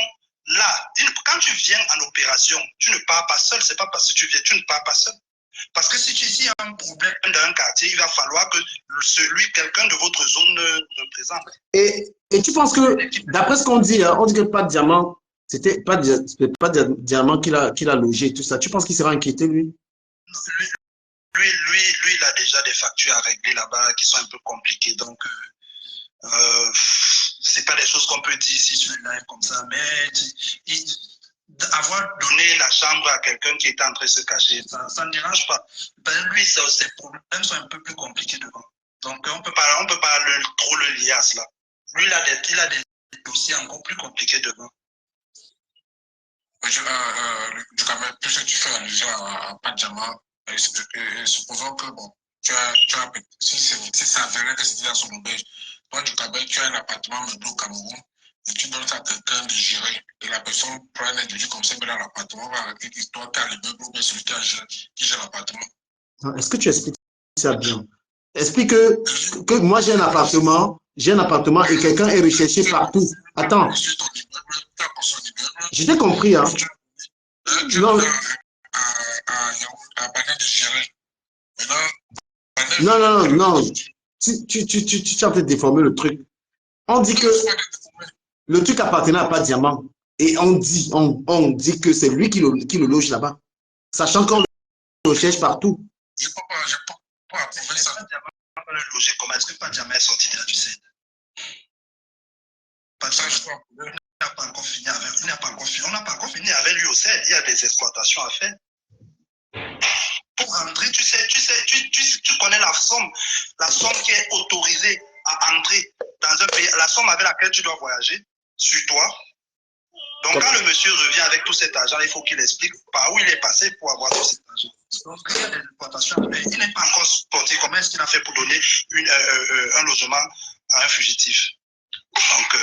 là. Quand tu viens en opération, tu ne pars pas seul. C'est pas parce que tu ne pars pas seul. Parce que s'il y a un problème dans un quartier, il va falloir que quelqu'un de votre zone représente. Et tu penses que, d'après ce qu'on dit, on dit que pas de diamant, c'était pas de diamant qu'il a logé, tout ça. Tu penses qu'il sera inquiété, lui? Lui, il a déjà des factures à régler là-bas qui sont un peu compliquées. Donc, c'est pas des choses qu'on peut dire ici sur le live comme ça. Mais avoir donné la chambre à quelqu'un qui était en train de se cacher, ça ne dérange pas. Lui, ses problèmes sont un peu plus compliqués devant. Donc, on peut pas trop le lier à cela. Lui, il a des dossiers encore plus compliqués devant. Puisque tu fais allusion à pas de diamant, supposons que bon, si ça avéré que c'était dans son auberge, toi du Cabel, tu as un appartement meublé au Cameroun, et tu donnes ça à quelqu'un de gérer, et la personne prend un individu comme ça, mais dans l'appartement, va arrêter que toi tu as le meuble ou bien celui qui gère l'appartement. Est-ce que tu expliques ça bien? Explique que moi j'ai un appartement et quelqu'un est recherché partout. Attends. Je t'ai compris, hein? Non. Tu as fait déformer le truc. On dit que le truc appartenait à pas de diamant. Et on dit que c'est lui qui le loge là-bas. Sachant qu'on le recherche partout. Je ne peux pas approuver ça. On va le loger comment? Est-ce que pas de diamant est sorti de là, tu sais? Pas de diamant. On n'a pas encore fini avec lui au CED. Il y a des exploitations à faire. Pour rentrer, tu connais la somme qui est autorisée à entrer dans un pays, la somme avec laquelle tu dois voyager sur toi. Donc, quand le monsieur revient avec tout cet argent, il faut qu'il explique par où il est passé pour avoir tout cet argent. Donc, il y a des exploitations à faire. Il n'est pas encore sorti. Comment est-ce qu'il a fait pour donner un logement à un fugitif? Donc,